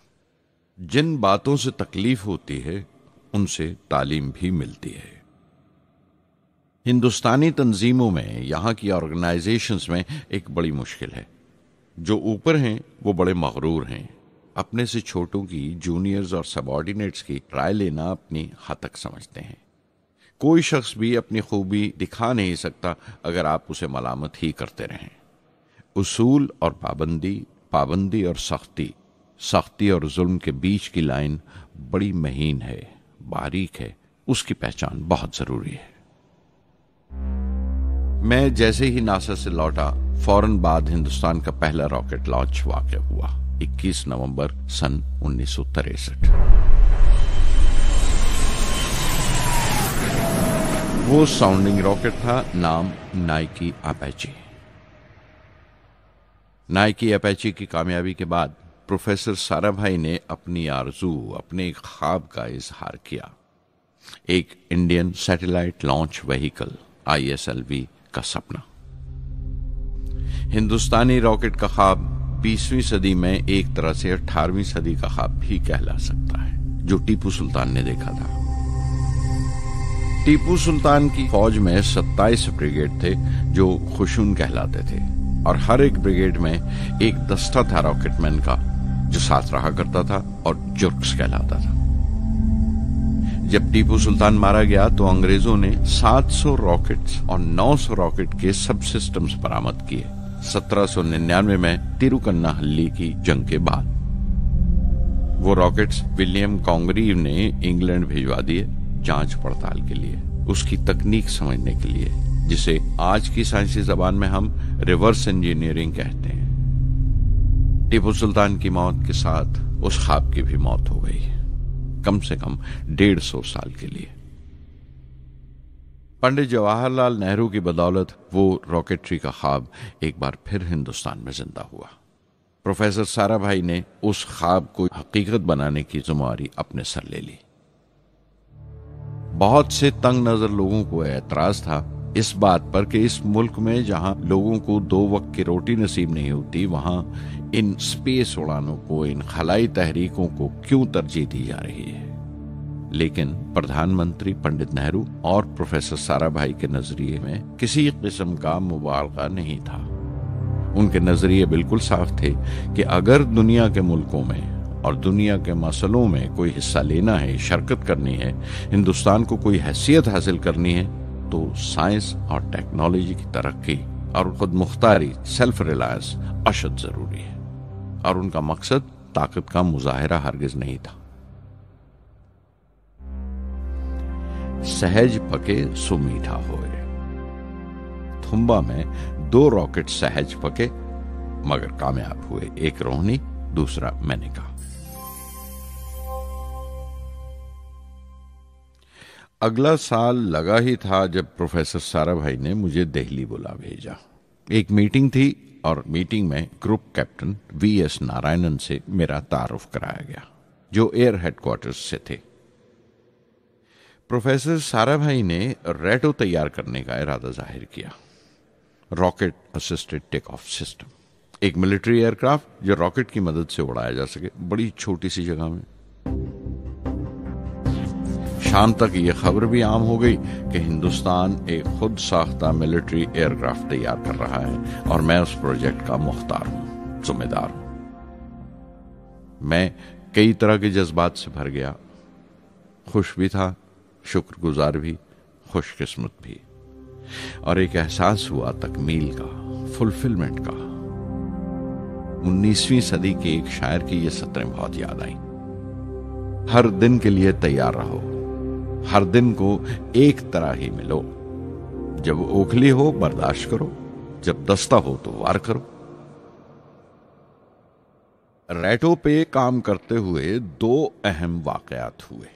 जिन बातों से तकलीफ होती है उनसे तालीम भी मिलती है। हिंदुस्तानी तंजीमों में, यहां की ऑर्गेनाइजेशंस में एक बड़ी मुश्किल है। जो ऊपर हैं वो बड़े मगरूर हैं। अपने से छोटों की, जूनियर्स और सबऑर्डिनेट्स की राय लेना अपनी हतक समझते हैं। कोई शख्स भी अपनी खूबी दिखा नहीं सकता अगर आप उसे मलामत ही करते रहें। उसूल और पाबंदी, पाबंदी और सख्ती, सख्ती और जुल्म के बीच की लाइन बड़ी महीन है, बारीक है। उसकी पहचान बहुत जरूरी है। मैं जैसे ही नासा से लौटा, फौरन बाद हिंदुस्तान का पहला रॉकेट लॉन्च वाक़या हुआ 21 नवंबर सन 1963। वो साउंडिंग रॉकेट था, नाम नाइकी अपेची। नाइकी अपेची की कामयाबी के बाद प्रोफेसर साराभाई ने अपनी आरज़ू, अपने एक ख्वाब का इजहार किया। एक Indian satellite launch vehicle ISLV का सपना। हिंदुस्तानी रॉकेट का ख्वाब 20वीं सदी में एक तरह से 18वीं सदी का ख्वाब भी कहला सकता है, जो टीपू सुल्तान ने देखा था। टीपू सुल्तान की फौज में 27 ब्रिगेड थे जो खुशून कहलाते थे, और हर एक ब्रिगेड में एक दस्ता था रॉकेटमैन का जो साथ रहा करता था और जुर्क्स कहलाता था। जब टीपू सुल्तान मारा गया तो अंग्रेजों ने 700 रॉकेट्स और 900 रॉकेट के सब सिस्टम्स बरामद किए 1799 में तिरुकन्नाहल्ली की जंग के बाद। वो रॉकेट्स विलियम कॉन्गरीव ने इंग्लैंड भिजवा दिए जांच पड़ताल के लिए, उसकी तकनीक समझने के लिए, जिसे आज की साइंसी जबान में हम रिवर्स इंजीनियरिंग कहते हैं। टीपू सुल्तान की मौत के साथ उस ख्वाब की भी मौत हो गई, कम से कम 150 साल के लिए। पंडित जवाहरलाल नेहरू की बदौलत वो रॉकेटरी का ख्वाब एक बार फिर हिंदुस्तान में जिंदा हुआ। प्रोफेसर साराभाई ने उस ख्वाब को हकीकत बनाने की जिम्मेदारी अपने सर ले ली। बहुत से तंग नजर लोगों को एतराज था इस बात पर कि इस मुल्क में जहां लोगों को 2 वक्त की रोटी नसीब नहीं होती, वहां इन स्पेस उड़ानों को, इन खलाई तहरीकों को क्यों तरजीह दी जा रही है। लेकिन प्रधानमंत्री पंडित नेहरू और प्रोफेसर साराभाई के नजरिए में किसी किस्म का मुबालगा नहीं था। उनके नजरिए बिल्कुल साफ थे कि अगर दुनिया के मुल्कों में और दुनिया के मसलों में कोई हिस्सा लेना है, शिरकत करनी है, हिंदुस्तान को कोई हैसियत हासिल करनी है, तो साइंस और टेक्नोलॉजी की तरक्की और खुद मुख्तारी, सेल्फ रिलायंस अशद जरूरी है। और उनका मकसद ताकत का मुजाहिरा हरगिज नहीं था। सहज पके सो मीठा होए। थुम्बा में 2 रॉकेट सहज पके मगर कामयाब हुए, एक रोहिणी, दूसरा मेनका। अगला साल लगा ही था जब प्रोफेसर साराभाई ने मुझे दिल्ली बुला भेजा। एक मीटिंग थी और मीटिंग में ग्रुप कैप्टन VS नारायणन से मेरा तारुफ कराया गया, जो एयर हेडक्वार्टर्स से थे। प्रोफेसर साराभाई ने रेटो तैयार करने का इरादा जाहिर किया, rocket assisted take off system, एक मिलिट्री एयरक्राफ्ट जो रॉकेट की मदद से उड़ाया जा सके बड़ी छोटी सी जगह में। शाम तक यह खबर भी आम हो गई कि हिंदुस्तान एक खुद साख्ता मिलिट्री एयरक्राफ्ट तैयार कर रहा है और मैं उस प्रोजेक्ट का मुख्तार हूं, जिम्मेदार हूं। मैं कई तरह के जज्बात से भर गया, खुश भी था, शुक्रगुजार भी, खुशकिस्मत भी, और एक एहसास हुआ तकमील का, फुलफिलमेंट का। 19वीं सदी के एक शायर की ये सतरें बहुत याद आई। हर दिन के लिए तैयार रहो, हर दिन को एक तरह ही मिलो। जब ओखली हो बर्दाश्त करो, जब दस्ता हो तो वार करो। रेटो पे काम करते हुए 2 अहम वाकयात हुए।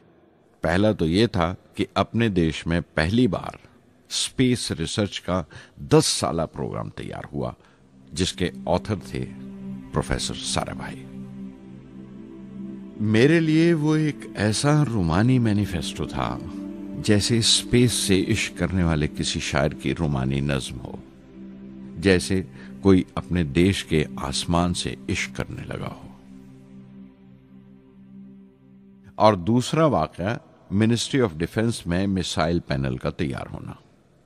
पहला तो यह था कि अपने देश में पहली बार स्पेस रिसर्च का 10 साला प्रोग्राम तैयार हुआ, जिसके ऑथर थे प्रोफेसर साराभाई। मेरे लिए वो एक ऐसा रोमानी मैनिफेस्टो था जैसे स्पेस से इश्क करने वाले किसी शायर की रोमानी नज्म हो, जैसे कोई अपने देश के आसमान से इश्क करने लगा हो। और दूसरा वाकया मिनिस्ट्री ऑफ डिफेंस में मिसाइल पैनल का तैयार होना।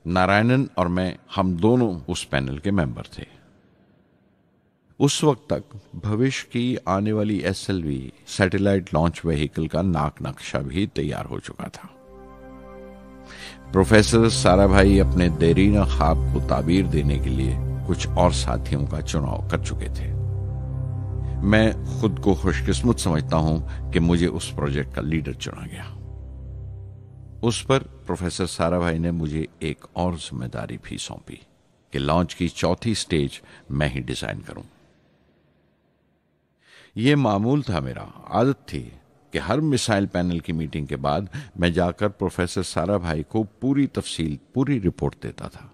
नारायणन और मैं, हम दोनों उस पैनल के मेंबर थे। उस वक्त तक भविष्य की आने वाली SLV सैटेलाइट लॉन्च व्हीकल का नाक नक्शा भी तैयार हो चुका था। प्रोफेसर साराभाई अपने देरीना ख्वाब को ताबीर देने के लिए कुछ और साथियों का चुनाव कर चुके थे। मैं खुद को खुशकिस्मत समझता हूं कि मुझे उस प्रोजेक्ट का लीडर चुना गया। उस पर प्रोफेसर साराभाई ने मुझे एक और जिम्मेदारी भी सौंपी कि लॉन्च की 4थी स्टेज मैं ही डिजाइन करूं। यह मामूल था, मेरा आदत थी कि हर मिसाइल पैनल की मीटिंग के बाद मैं जाकर प्रोफेसर साराभाई को पूरी तफसील, पूरी रिपोर्ट देता था।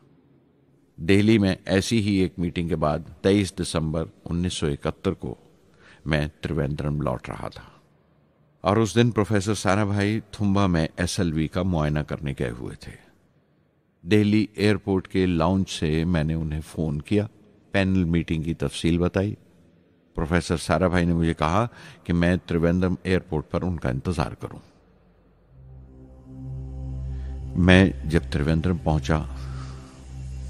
दिल्ली में ऐसी ही एक मीटिंग के बाद 23 दिसंबर 1971 को मैं त्रिवेंद्रम लौट रहा था और उस दिन प्रोफेसर साराभाई थुम्बा में SLV का मुआयना करने गए हुए थे। दिल्ली एयरपोर्ट के लाउंज से मैंने उन्हें फोन किया, पैनल मीटिंग की तफसील बताई। प्रोफेसर साराभाई ने मुझे कहा कि मैं त्रिवेंद्रम एयरपोर्ट पर उनका इंतजार करूं। मैं जब त्रिवेंद्रम पहुंचा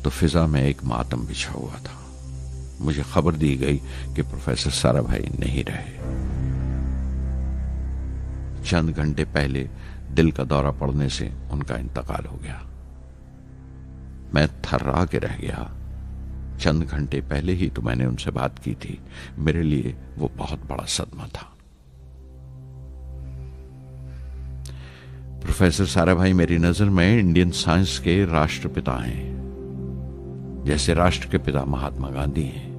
तो फिजा में एक मातम बिछा हुआ था। मुझे खबर दी गई कि प्रोफेसर साराभाई नहीं रहे। चंद घंटे पहले दिल का दौरा पड़ने से उनका इंतकाल हो गया। मैं थर्रा के रह गया। चंद घंटे पहले ही तो मैंने उनसे बात की थी। मेरे लिए वो बहुत बड़ा सदमा था। प्रोफेसर साराभाई मेरी नजर में इंडियन साइंस के राष्ट्रपिता हैं, जैसे राष्ट्र के पिता महात्मा गांधी हैं।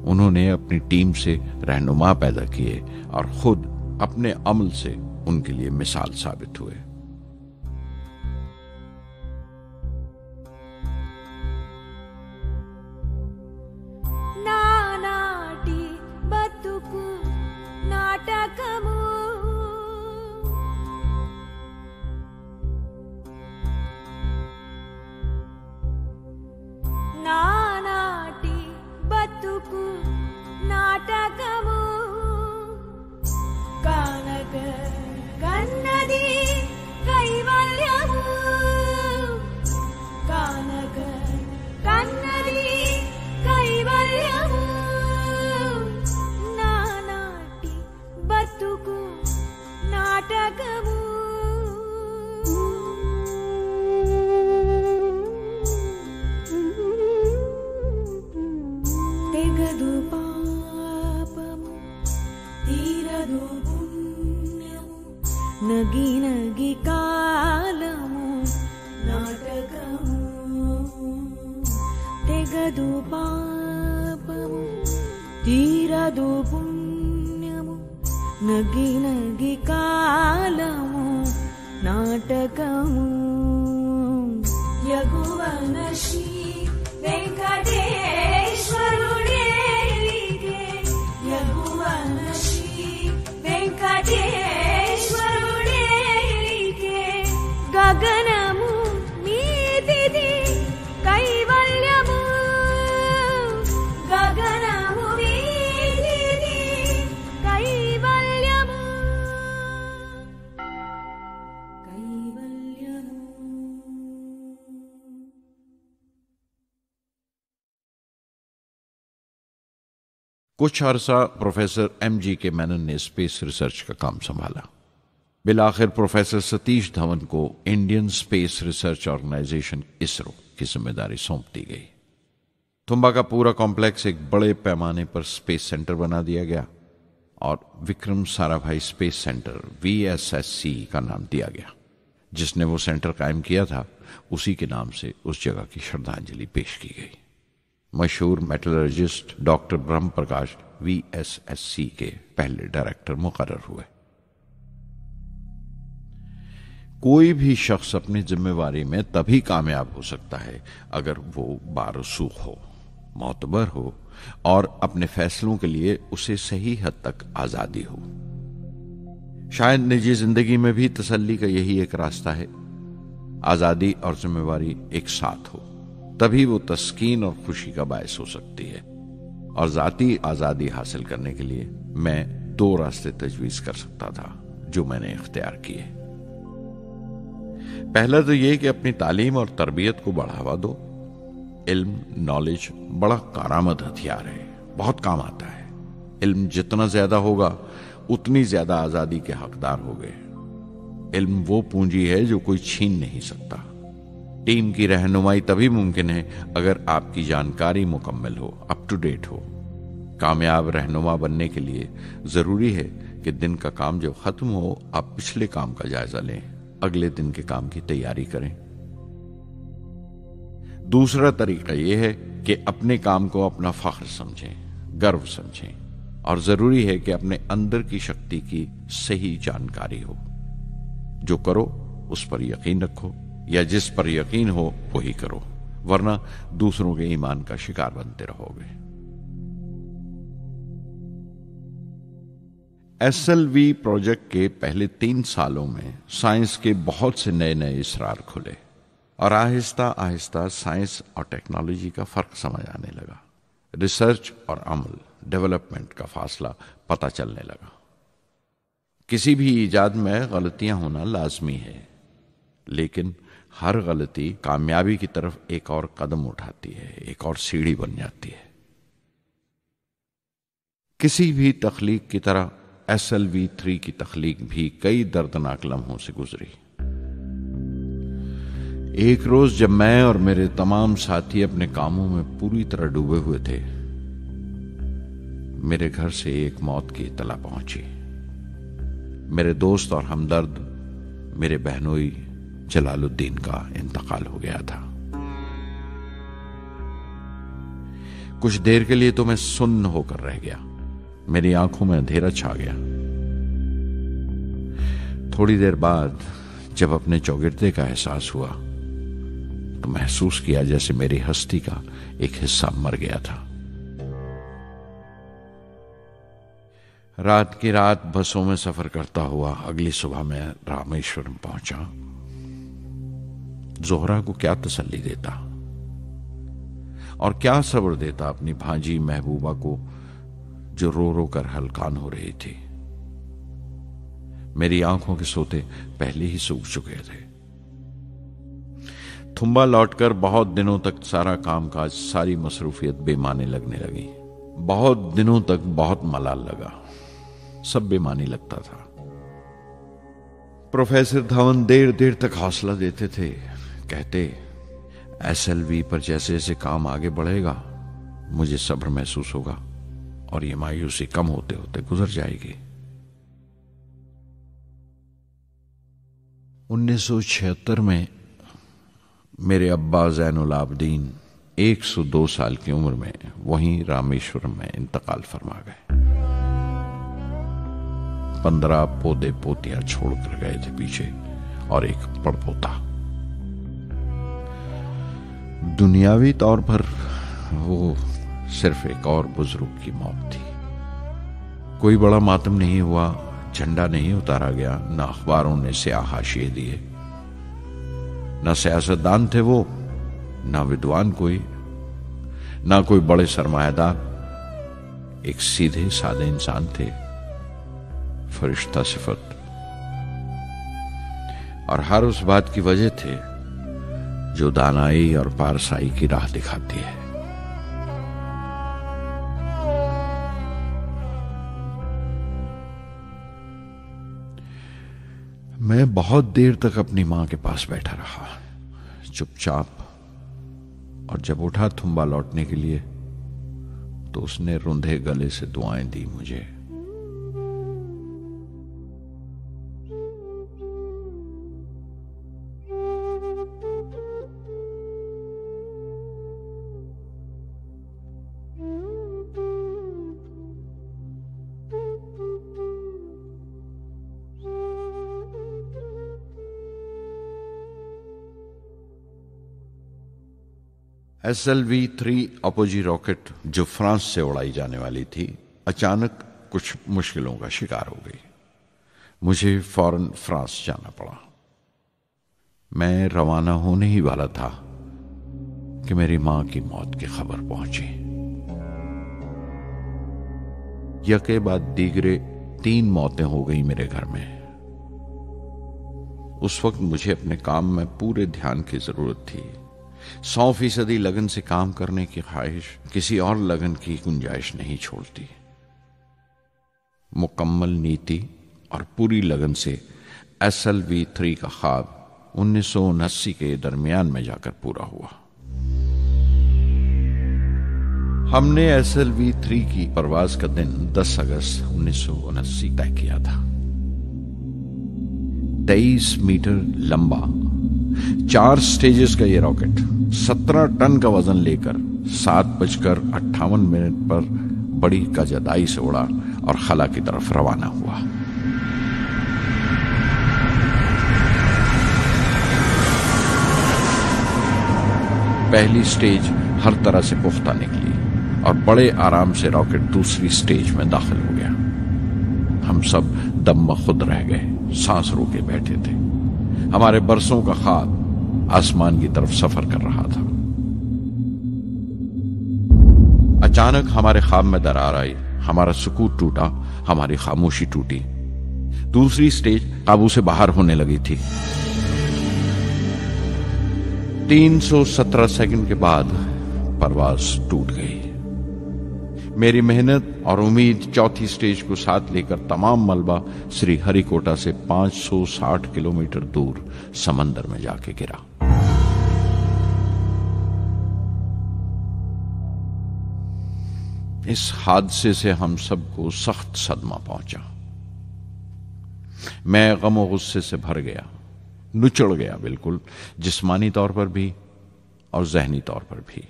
उन्होंने अपनी टीम से रहनुमा पैदा किए और खुद अपने अमल से उनके लिए मिसाल साबित हुए। నానాటి బతుకు నాటకము తెగదు పాపము తీరదు పుణ్యము నగి నగి కాలము నాటకము యగువన శ్రీ వెంకటేశ్వరుడేలిగే యగువన శ్రీ వెంకటేశ్వరుడేలిగే గగనము మీదిది కైవల్యము గగనము మీదిది కైవల్యము కైవల్యము. कुछ अरसा प्रोफेसर एमजी के मेनन ने स्पेस रिसर्च का काम संभाला। बिलाखिर प्रोफेसर सतीश धवन को Indian Space Research Organisation ISRO की जिम्मेदारी सौंप दी गई। तुम्बा का पूरा कॉम्प्लेक्स एक बड़े पैमाने पर स्पेस सेंटर बना दिया गया और Vikram Sarabhai space centre VSSC का नाम दिया गया। जिसने वो सेंटर कायम किया था उसी के नाम से उस जगह की श्रद्धांजलि पेश की गई। मशहूर मेटलर्जिस्ट डॉक्टर ब्रह्म प्रकाश VSSC के पहले डायरेक्टर मुकर्रर हुए। कोई भी शख्स अपनी जिम्मेवारी में तभी कामयाब हो सकता है अगर वो बारसूख हो, मोतबर हो और अपने फैसलों के लिए उसे सही हद तक आजादी हो। शायद निजी जिंदगी में भी तसल्ली का यही एक रास्ता है। आजादी और जिम्मेवारी एक साथ हो, तभी वो तस्कीन और खुशी का बायस हो सकती है। और जाती आजादी हासिल करने के लिए मैं 2 रास्ते तजवीज कर सकता था जो मैंने इख्तियार किए। पहला तो यह कि अपनी तालीम और तरबियत को बढ़ावा दो। इल्म, नॉलेज बड़ा कारआमद हथियार है, बहुत काम आता है। इल्म जितना ज्यादा होगा उतनी ज्यादा आजादी के हकदार होगे। इल्म वो पूंजी है जो कोई छीन नहीं सकता। टीम की रहनुमाई तभी मुमकिन है अगर आपकी जानकारी मुकम्मल हो, अप टू डेट हो। कामयाब रहनुमा बनने के लिए जरूरी है कि दिन का काम जब खत्म हो आप पिछले काम का जायजा लें, अगले दिन के काम की तैयारी करें। दूसरा तरीका यह है कि अपने काम को अपना फख्र समझें, गर्व समझें और जरूरी है कि अपने अंदर की शक्ति की सही जानकारी हो। जो करो उस पर यकीन रखो या जिस पर यकीन हो वही करो, वरना दूसरों के ईमान का शिकार बनते रहोगे। SLV प्रोजेक्ट के पहले 3 सालों में साइंस के बहुत से नए नए इसरार खुले और आहिस्ता आहिस्ता साइंस और टेक्नोलॉजी का फर्क समझ आने लगा। रिसर्च और अमल, डेवलपमेंट का फासला पता चलने लगा। किसी भी इजाद में गलतियां होना लाजमी है, लेकिन हर गलती कामयाबी की तरफ एक और कदम उठाती है, एक और सीढ़ी बन जाती है। किसी भी तख्लीक की तरह SLV-3 की तख्लीक भी कई दर्दनाक लम्हों से गुजरी। एक रोज जब मैं और मेरे तमाम साथी अपने कामों में पूरी तरह डूबे हुए थे, मेरे घर से एक मौत की इत्तला पहुंची। मेरे दोस्त और हमदर्द मेरे बहनोई जलालुद्दीन का इंतकाल हो गया था। कुछ देर के लिए तो मैं सुन्न होकर रह गया। मेरी आंखों में अंधेरा छा गया। थोड़ी देर बाद जब अपने चौगिरदे का एहसास हुआ तो महसूस किया जैसे मेरी हस्ती का एक हिस्सा मर गया था। रात की रात बसों में सफर करता हुआ अगली सुबह मैं रामेश्वरम पहुंचा। जोहरा को क्या तसल्ली देता और क्या सब्र देता अपनी भांजी महबूबा को जो रो रो कर हलकान हो रही थी। मेरी आंखों के सोते पहले ही सूख चुके थे। थुम्बा लौटकर बहुत दिनों तक सारा कामकाज, सारी मसरूफियत बेमानी लगने लगी। बहुत दिनों तक बहुत मलाल लगा, सब बेमानी लगता था। प्रोफेसर धवन देर देर तक हौसला देते थे। कहते, SLV पर जैसे जैसे काम आगे बढ़ेगा मुझे सब्र महसूस होगा और ये मायूसी कम होते होते गुजर जाएगी। 1976 में मेरे अब्बा ज़ैनुल आबदीन 102 साल की उम्र में वहीं रामेश्वरम में इंतकाल फरमा गए। 15 पोते पोतियां छोड़कर गए थे पीछे और एक पड़पोता। दुनियावी तौर पर वो सिर्फ एक और बुजुर्ग की मौत थी। कोई बड़ा मातम नहीं हुआ, झंडा नहीं उतारा गया, न अखबारों ने स्याह हाशिए दिए, न सियासतदान थे वो, न विद्वान कोई, न कोई बड़े सरमायादार। एक सीधे सादे इंसान थे, फरिश्ता सिफत, और हर उस बात की वजह थे जो दानाई और पारसाई की राह दिखाती है। मैं बहुत देर तक अपनी मां के पास बैठा रहा, चुपचाप, और जब उठा थुम्बा लौटने के लिए तो उसने रुंधे गले से दुआएं दी मुझे। SLV-3 अपोजी रॉकेट जो फ्रांस से उड़ाई जाने वाली थी, अचानक कुछ मुश्किलों का शिकार हो गई। मुझे फौरन फ्रांस जाना पड़ा। मैं रवाना होने ही वाला था कि मेरी मां की मौत की खबर पहुंची। यके बाद दीगरे 3 मौतें हो गई मेरे घर में। उस वक्त मुझे अपने काम में पूरे ध्यान की जरूरत थी। 100% लगन से काम करने की ख्वाहिश किसी और लगन की गुंजाइश नहीं छोड़ती। मुकम्मल नीति और पूरी लगन से SLV-3 का ख्वाब 1979 के दरमियान में जाकर पूरा हुआ। हमने SLV-3 की परवाज का दिन 10 अगस्त 1979 तय किया था। 23 मीटर लंबा 4 स्टेजेस का यह रॉकेट 17 टन का वजन लेकर 7:58 पर बड़ी कजदाई से उड़ा और खला की तरफ रवाना हुआ। पहली स्टेज हर तरह से पुख्ता निकली और बड़े आराम से रॉकेट दूसरी स्टेज में दाखिल हो गया। हम सब दम खुद रह गए, सांस रोके बैठे थे। हमारे बरसों का ख्वाब आसमान की तरफ सफर कर रहा था। अचानक हमारे ख्वाब में दरार आई, हमारा सुकून टूटा, हमारी खामोशी टूटी। दूसरी स्टेज काबू से बाहर होने लगी थी। 317 सेकंड के बाद परवाज टूट गई। मेरी मेहनत और उम्मीद चौथी स्टेज को साथ लेकर तमाम मलबा श्री हरिकोटा से 560 किलोमीटर दूर समंदर में जाके गिरा। इस हादसे से हम सबको सख्त सदमा पहुंचा। मैं गम और गुस्से से भर गया, नुचड़ गया, बिल्कुल जिस्मानी तौर पर भी और जहनी तौर पर भी।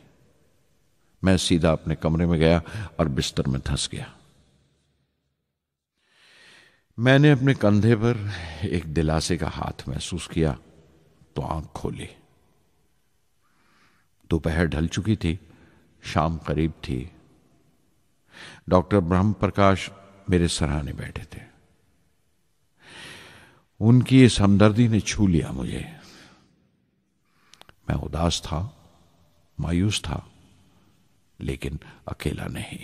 मैं सीधा अपने कमरे में गया और बिस्तर में धंस गया। मैंने अपने कंधे पर एक दिलासे का हाथ महसूस किया तो आंख खोली। दोपहर ढल चुकी थी, शाम करीब थी। डॉक्टर ब्रह्म प्रकाश मेरे सराहने बैठे थे। उनकी इस हमदर्दी ने छू लिया मुझे। मैं उदास था, मायूस था, लेकिन अकेला नहीं।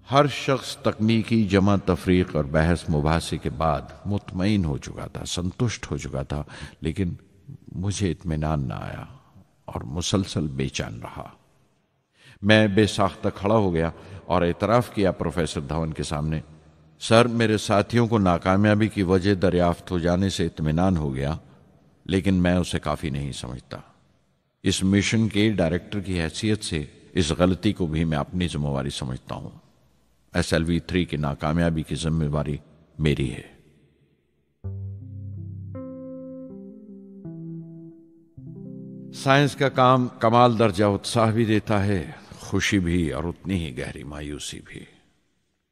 हर शख्स तकनीकी जमा तफरीक और बहस मुबासे के बाद मुतमईन हो चुका था, संतुष्ट हो चुका था, लेकिन मुझे इत्मीनान ना आया और मुसलसल बेचैन रहा। मैं बेसाख्ता खड़ा हो गया और एतराफ किया प्रोफेसर धवन के सामने, सर, मेरे साथियों को नाकामयाबी की वजह दरियाफ्त हो जाने से इत्मीनान हो गया, लेकिन मैं उसे काफी नहीं समझता। इस मिशन के डायरेक्टर की हैसियत से इस गलती को भी मैं अपनी जिम्मेवारी समझता हूं। SLV-3 की नाकामयाबी की जिम्मेवारी मेरी है। साइंस का काम कमाल दर्जा उत्साह भी देता है, खुशी भी और उतनी ही गहरी मायूसी भी।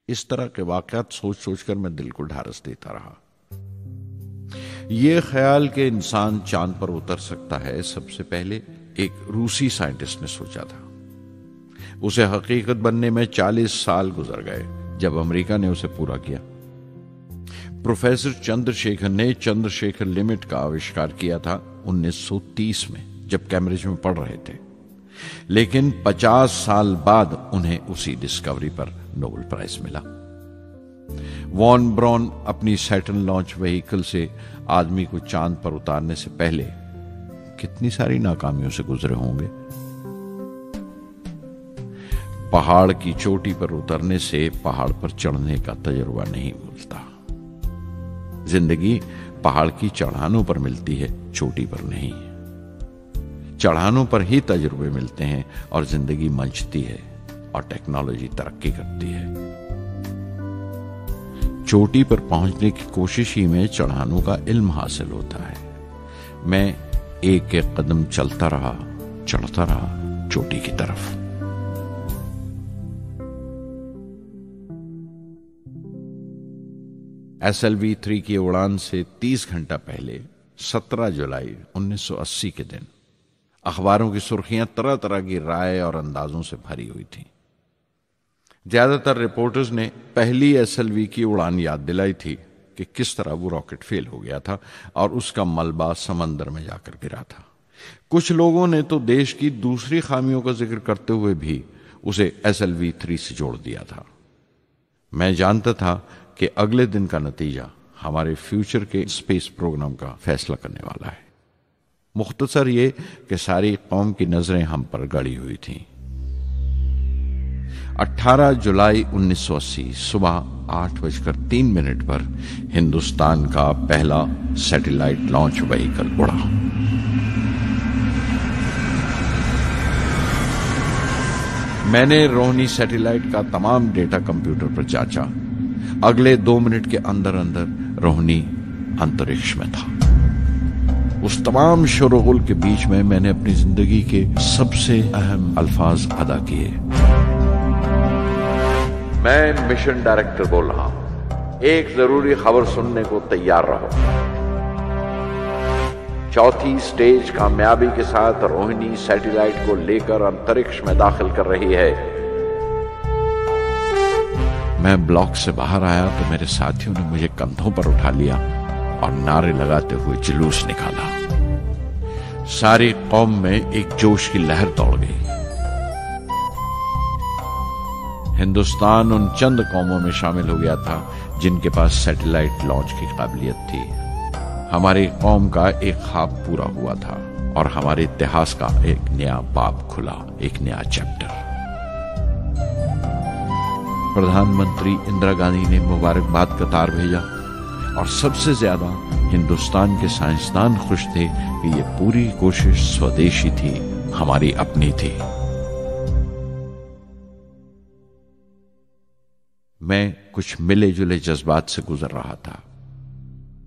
इस तरह के वाकयात सोच सोचकर मैं दिल को ढारस देता रहा। यह ख्याल कि इंसान चांद पर उतर सकता है, सबसे पहले एक रूसी साइंटिस्ट ने सोचा था। उसे हकीकत बनने में 40 साल गुजर गए जब अमेरिका ने उसे पूरा किया। प्रोफेसर चंद्रशेखर ने चंद्रशेखर लिमिट का आविष्कार किया था 1930 में, जब कैम्ब्रिज में पढ़ रहे थे। लेकिन 50 साल बाद उन्हें उसी डिस्कवरी पर नोबेल प्राइज मिला। वॉन ब्रॉन अपनी सैटर्न लॉन्च व्हीकल से आदमी को चांद पर उतारने से पहले कितनी सारी नाकामियों से गुजरे होंगे। पहाड़ की चोटी पर उतरने से पहाड़ पर चढ़ने का तजुर्बा नहीं मिलता। जिंदगी पहाड़ की चढ़ानों पर मिलती है, चोटी पर नहीं। चढ़ानों पर ही तजुर्बे मिलते हैं और जिंदगी मंचती है और टेक्नोलॉजी तरक्की करती है। चोटी पर पहुंचने की कोशिश ही में चढ़ानों का इल्म हासिल होता है। मैं एक एक कदम चलता रहा, चढ़ता रहा चोटी की तरफ। SLV-3 की उड़ान से 30 घंटा पहले 17 जुलाई 1980 के दिन अखबारों की सुर्खियां तरह तरह की राय और अंदाजों से भरी हुई थीं। ज्यादातर रिपोर्टर्स ने पहली SLV की उड़ान याद दिलाई थी कि किस तरह वो रॉकेट फेल हो गया था और उसका मलबा समंदर में जाकर गिरा था। कुछ लोगों ने तो देश की दूसरी खामियों का जिक्र करते हुए भी उसे SLV-3 से जोड़ दिया था। मैं जानता था कि अगले दिन का नतीजा हमारे फ्यूचर के स्पेस प्रोग्राम का फैसला करने वाला है। मुख्तसर ये कि सारी कौम की नजरें हम पर गड़ी हुई थीं। 18 जुलाई 1980 सुबह 8:03 पर हिंदुस्तान का पहला सैटेलाइट लॉन्च व्हीकल उड़ा। मैंने रोहिणी सैटेलाइट का तमाम डेटा कंप्यूटर पर जांचा। अगले 2 मिनट के अंदर अंदर रोहिणी अंतरिक्ष में था। उस तमाम शोरगुल के बीच में मैंने अपनी जिंदगी के सबसे अहम अल्फाज अदा किए। मैं मिशन डायरेक्टर बोल रहा हूं, एक जरूरी खबर सुनने को तैयार रहो। चौथी स्टेज कामयाबी के साथ रोहिणी सैटेलाइट को लेकर अंतरिक्ष में दाखिल कर रही है। मैं ब्लॉक से बाहर आया तो मेरे साथियों ने मुझे कंधों पर उठा लिया और नारे लगाते हुए जुलूस निकाला। सारी कौम में एक जोश की लहर दौड़ गई। हिंदुस्तान उन चंद कौमों में शामिल हो गया था जिनके पास सैटेलाइट लॉन्च की काबिलियत थी। हमारी कौम का एक ख्वाब पूरा हुआ था और हमारे इतिहास का एक नया बाब खुला, एक नया चैप्टर। प्रधानमंत्री इंदिरा गांधी ने मुबारकबाद का तार भेजा और सबसे ज्यादा हिंदुस्तान के साइंसदान खुश थे कि ये पूरी कोशिश स्वदेशी थी, हमारी अपनी थी। मैं कुछ मिले जुले जज्बात से गुजर रहा था।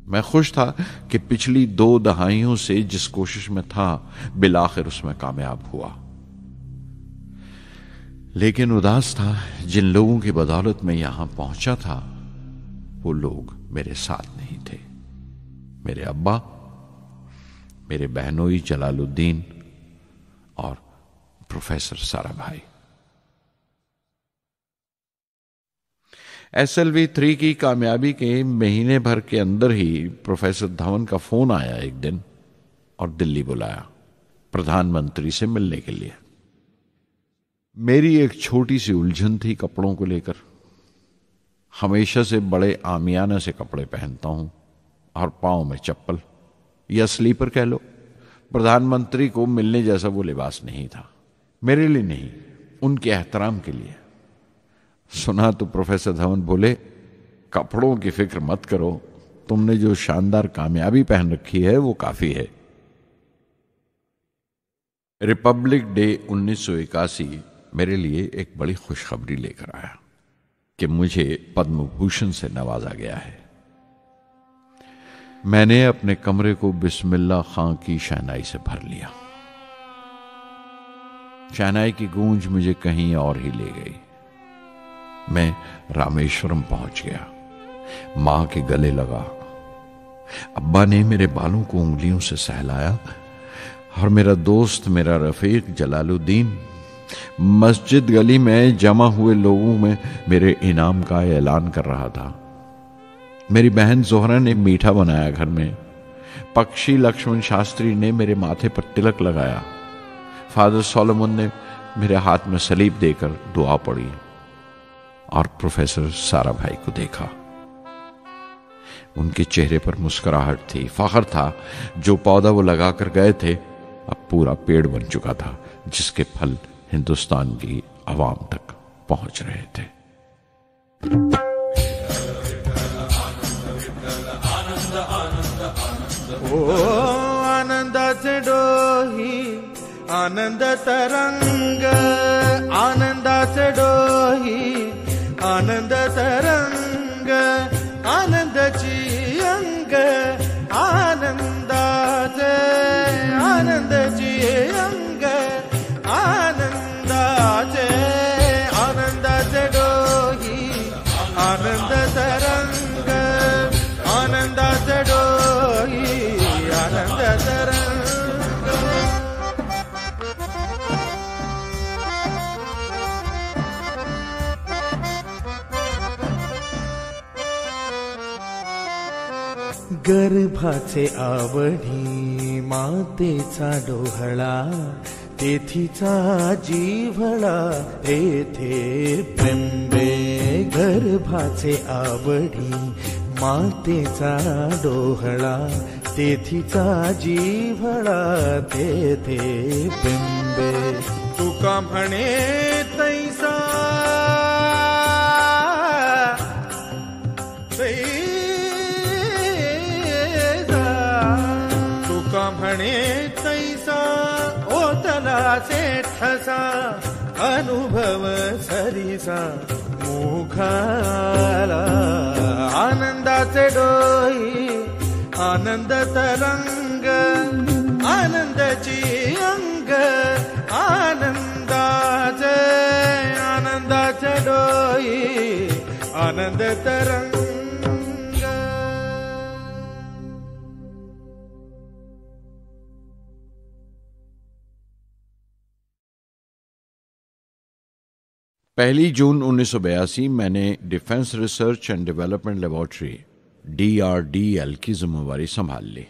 मैं खुश था कि पिछली 2 दहाइयों से जिस कोशिश में था बिलाखिर उसमें कामयाब हुआ। लेकिन उदास था जिन लोगों की बदौलत में यहां पहुंचा था वो लोग मेरे साथ नहीं थे। मेरे अब्बा, मेरे बहनोई जलालुद्दीन और प्रोफेसर साराभाई। SLV-3 की कामयाबी के महीने भर के अंदर ही प्रोफेसर धवन का फोन आया एक दिन और दिल्ली बुलाया प्रधानमंत्री से मिलने के लिए। मेरी एक छोटी सी उलझन थी कपड़ों को लेकर। हमेशा से बड़े आमियाना से कपड़े पहनता हूं और पांव में चप्पल या स्लीपर कह लो। प्रधानमंत्री को मिलने जैसा वो लिबास नहीं था, मेरे लिए नहीं, उनके एहतराम के लिए। सुना तो प्रोफेसर धवन बोले, कपड़ों की फिक्र मत करो, तुमने जो शानदार कामयाबी पहन रखी है वो काफी है। रिपब्लिक डे 1981 मेरे लिए एक बड़ी खुशखबरी लेकर आया कि मुझे पद्म भूषण से नवाजा गया है। मैंने अपने कमरे को बिस्मिल्लाह खां की शहनाई से भर लिया। शहनाई की गूंज मुझे कहीं और ही ले गई। मैं रामेश्वरम पहुंच गया, मां के गले लगा। अब्बा ने मेरे बालों को उंगलियों से सहलाया और मेरा दोस्त, मेरा रफीक जलालुद्दीन मस्जिद गली में जमा हुए लोगों में मेरे इनाम का ऐलान कर रहा था। मेरी बहन जोहरा ने मीठा बनाया घर में। पक्षी लक्ष्मण शास्त्री ने मेरे माथे पर तिलक लगाया। फादर सोलोमन ने मेरे हाथ में सलीब देकर दुआ पढ़ी और प्रोफेसर सारा भाई को देखा। उनके चेहरे पर मुस्कुराहट थी, फख्र था। जो पौधा वो लगाकर गए थे अब पूरा पेड़ बन चुका था, जिसके फल हिंदुस्तान की आवाम तक पहुंच रहे थे। ओ आनंदाचे डोही आनंद तरंग, आनंदाचे डोही आनंद तरंग, आनंदाची अंग, आनंदाचे आनंदाची अंग, आनंदाचे आनंदाचे डोही आनंद तरंग, आनंदाचे डोही आनंद तरंग। गर्भाचे आवडी मातेचा डोहळा, तेथीचा जीवळा येथे प्रेंबे। गर्भाचे आवडी मातेचा डोहळा, तेथीचा जीवळा तेथे प्रेंबे। तुका म्हणे तैसा म्हणे तैसा ओतलाचे ठसा, अनुभव सरीसा मुखाला। आनंदाचे डोही आनंद तरंग, आनंदाची अंग, आनंदाचे आनंदाचे डोही आनंद तरंग। पहली जून 1982 मैंने defence research and development laboratory DRDL की जिम्मेवारी संभाल ली।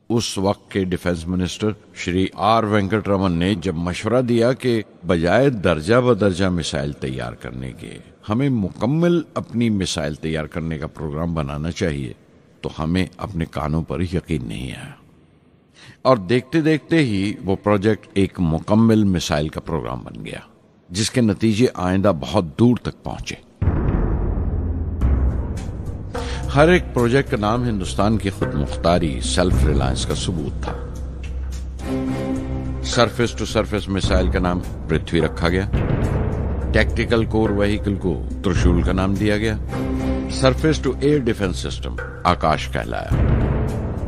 उस वक्त के defence minister Shri R Venkataraman ने जब मशवरा दिया कि बजाय दर्जा बदर्जा मिसाइल तैयार करने के हमें मुकम्मल अपनी मिसाइल तैयार करने का प्रोग्राम बनाना चाहिए, तो हमें अपने कानों पर यकीन नहीं आया और देखते देखते ही वो प्रोजेक्ट एक मुकम्मल मिसाइल का प्रोग्राम बन गया, जिसके नतीजे आइंदा बहुत दूर तक पहुंचे। हर एक प्रोजेक्ट का नाम हिंदुस्तान की खुद मुख्तारी, सेल्फ रिलायंस का सबूत था। सरफेस टू सरफेस मिसाइल का नाम पृथ्वी रखा गया, टैक्टिकल कोर व्हीकल को त्रिशूल का नाम दिया गया, surface to air defence system Akash कहलाया,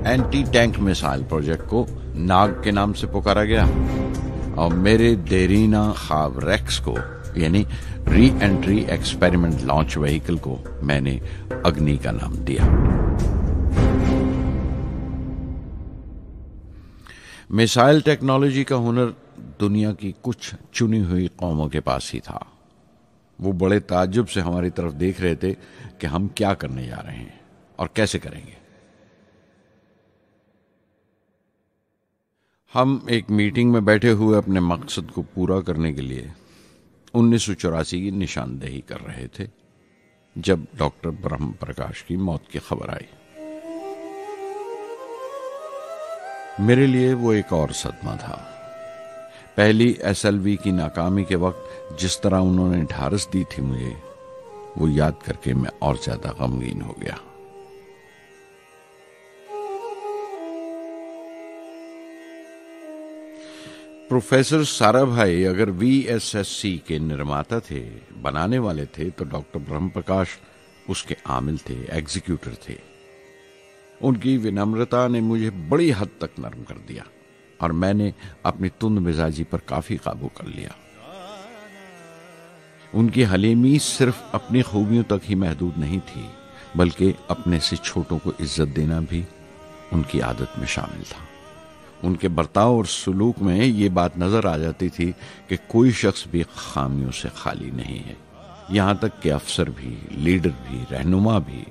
एंटी टैंक मिसाइल प्रोजेक्ट को नाग के नाम से पुकारा गया और मेरे देरीना ख्वाब रेक्स को यानी re entry experiment launch vehicle को मैंने अग्नि का नाम दिया। मिसाइल टेक्नोलॉजी का हुनर दुनिया की कुछ चुनी हुई कौमों के पास ही था। वो बड़े ताज्जुब से हमारी तरफ देख रहे थे कि हम क्या करने जा रहे हैं और कैसे करेंगे। हम एक मीटिंग में बैठे हुए अपने मकसद को पूरा करने के लिए 1984 की निशानदेही कर रहे थे जब डॉक्टर ब्रह्म प्रकाश की मौत की खबर आई। मेरे लिए वो एक और सदमा था। पहली SLV की नाकामी के वक्त जिस तरह उन्होंने ढारस दी थी मुझे, वो याद करके मैं और ज्यादा गमगीन हो गया। प्रोफेसर सारा भाई अगर VSSC के निर्माता थे, बनाने वाले थे, तो डॉक्टर ब्रह्म प्रकाश उसके आमिल थे, एग्जीक्यूटर थे। उनकी विनम्रता ने मुझे बड़ी हद तक नरम कर दिया। और मैंने अपनी तुंद मिजाजी पर काफी काबू कर लिया। उनकी हलीमी सिर्फ अपनी खूबियों तक ही महदूद नहीं थी, बल्कि अपने से छोटों को इज्जत देना भी उनकी आदत में शामिल था। उनके बर्ताव और सलूक में ये बात नजर आ जाती थी कि कोई शख्स भी खामियों से खाली नहीं है। यहां तक कि अफसर भी, लीडर भी, रहनुमा भी।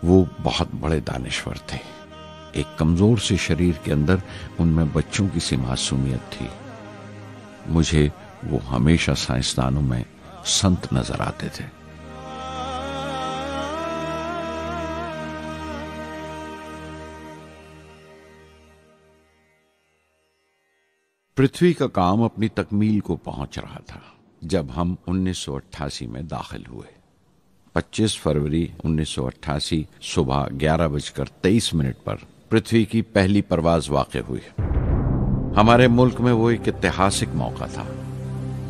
वो बहुत बड़े दानिश्वर थे। एक कमजोर से शरीर के अंदर उनमें बच्चों की सी मासूमियत थी। मुझे वो हमेशा साइंसदानों में संत नजर आते थे। पृथ्वी का काम अपनी तकमील को पहुंच रहा था जब हम 1988 में दाखिल हुए। 25 फरवरी 1988 सुबह 11:23 पर पृथ्वी की पहली परवाज वाक़ हुई। हमारे मुल्क में वो एक ऐतिहासिक मौका था।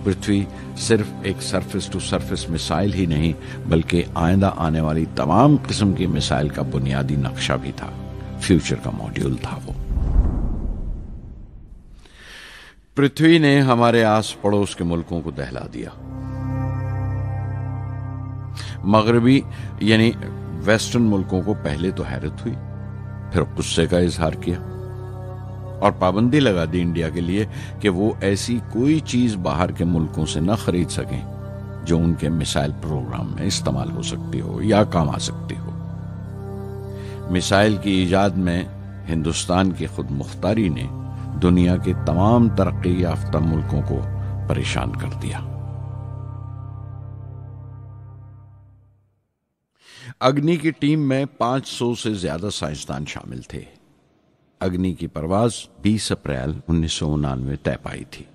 पृथ्वी सिर्फ एक सरफेस टू सरफेस मिसाइल ही नहीं, बल्कि आइंदा आने वाली तमाम किस्म की मिसाइल का बुनियादी नक्शा भी था। फ्यूचर का मॉड्यूल था वो। पृथ्वी ने हमारे आस पड़ोस के मुल्कों को दहला दिया। मगरबी यानी वेस्टर्न मुल्कों को पहले तो हैरत हुई, फिर गुस्से का इजहार किया और पाबंदी लगा दी इंडिया के लिए कि वो ऐसी कोई चीज बाहर के मुल्कों से न खरीद सकें जो उनके मिसाइल प्रोग्राम में इस्तेमाल हो सकती हो या काम आ सकती हो। मिसाइल की इजाद में हिंदुस्तान की खुद मुख्तारी ने दुनिया के तमाम तरक्की याफ्ता मुल्कों को परेशान कर दिया। अग्नि की टीम में 500 से ज्यादा साइंसदान शामिल थे। अग्नि की परवाज 20 अप्रैल 1999 तय पाई थी।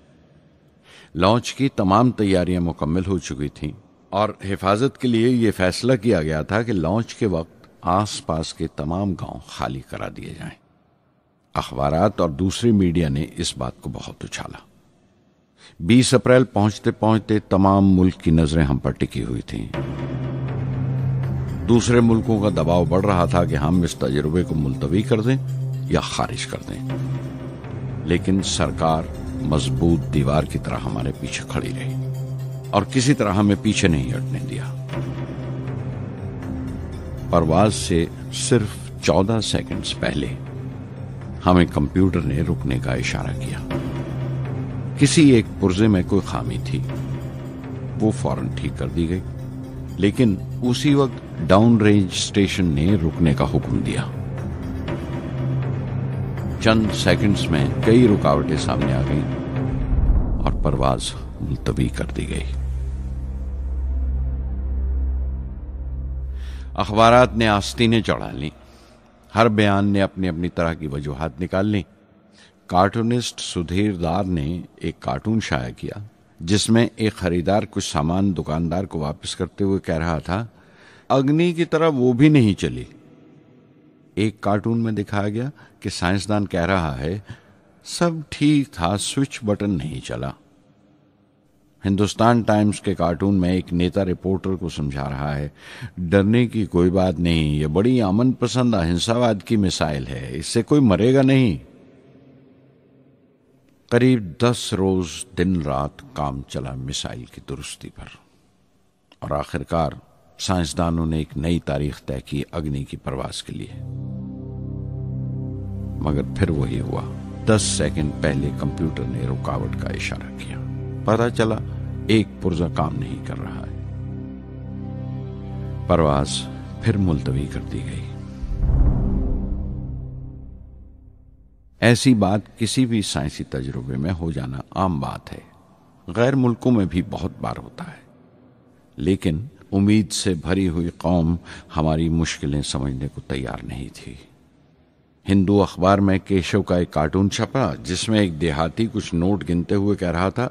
लॉन्च की तमाम तैयारियां मुकम्मल हो चुकी थीं और हिफाजत के लिए यह फैसला किया गया था कि लॉन्च के वक्त आसपास के तमाम गांव खाली करा दिए जाएं। अखबारात और दूसरी मीडिया ने इस बात को बहुत उछाला। 20 अप्रैल पहुंचते पहुंचते तमाम मुल्क की नजरें हम पर टिकी हुई थीं। दूसरे मुल्कों का दबाव बढ़ रहा था कि हम इस तजुर्बे को मुलतवी कर दें या खारिज कर दें, लेकिन सरकार मजबूत दीवार की तरह हमारे पीछे खड़ी रही और किसी तरह हमें पीछे नहीं हटने दिया। परवाज से सिर्फ 14 सेकंड्स पहले हमें कंप्यूटर ने रुकने का इशारा किया। किसी एक पुर्जे में कोई खामी थी, वो फौरन ठीक कर दी गई, लेकिन उसी वक्त डाउन रेंज स्टेशन ने रुकने का हुक्म दिया। चंद सेकंड्स में कई रुकावटें सामने आ गईं और परवाज मुलतवी कर दी गई। अखबारात ने आस्तीनें चढ़ा ली। हर बयान ने अपनी अपनी तरह की वजूहात निकाल ली। कार्टूनिस्ट सुधीर दार ने एक कार्टून शाया किया जिसमें एक खरीदार कुछ सामान दुकानदार को वापस करते हुए कह रहा था, अग्नि की तरह वो भी नहीं चली। एक कार्टून में दिखाया गया कि साइंसदान कह रहा है, सब ठीक था, स्विच बटन नहीं चला। हिंदुस्तान टाइम्स के कार्टून में एक नेता रिपोर्टर को समझा रहा है, डरने की कोई बात नहीं, ये बड़ी अमन पसंद अहिंसावाद की मिसाइल है, इससे कोई मरेगा नहीं। करीब 10 रोज दिन रात काम चला मिसाइल की दुरुस्ती पर और आखिरकार साइंसदानों ने एक नई तारीख तय की अग्नि की परवाज के लिए। मगर फिर वही हुआ। 10 सेकंड पहले कंप्यूटर ने रुकावट का इशारा किया। पता चला एक पुर्जा काम नहीं कर रहा है। परवाज फिर मुलतवी कर दी गई। ऐसी बात किसी भी साइंसी तजुर्बे में हो जाना आम बात है। गैर मुल्कों में भी बहुत बार होता है, लेकिन उम्मीद से भरी हुई कौम हमारी मुश्किलें समझने को तैयार नहीं थी। हिंदू अखबार में केशव का एक कार्टून छपा जिसमें एक देहाती कुछ नोट गिनते हुए कह रहा था,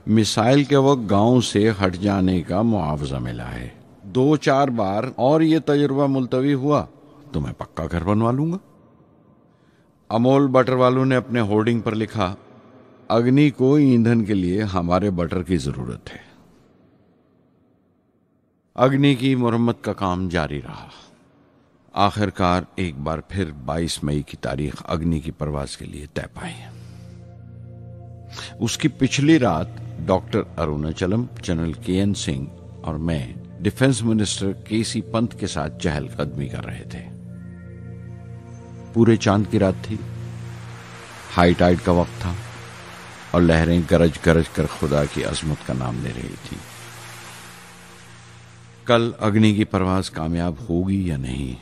मिसाइल के वक्त गांव से हट जाने का मुआवजा मिला है। 2-4 बार और ये तजुर्बा मुलतवी हुआ तो मैं पक्का घर बनवा लूंगा। अमोल बटर वालों ने अपने होर्डिंग पर लिखा, अग्नि को ईंधन के लिए हमारे बटर की जरूरत है। अग्नि की मुरम्मत का काम जारी रहा। आखिरकार एक बार फिर 22 मई की तारीख अग्नि की परवाज के लिए तय पाई। उसकी पिछली रात doctor Arunachalam, general K N Singh और मैं डिफेंस मिनिस्टर केसी पंत के साथ चहलकदमी कर रहे थे। पूरे चांद की रात थी, हाई टाइड का वक्त था और लहरें गरज गरज कर खुदा की अजमत का नाम ले रही थी। कल अग्नि की परवाज कामयाब होगी या नहीं,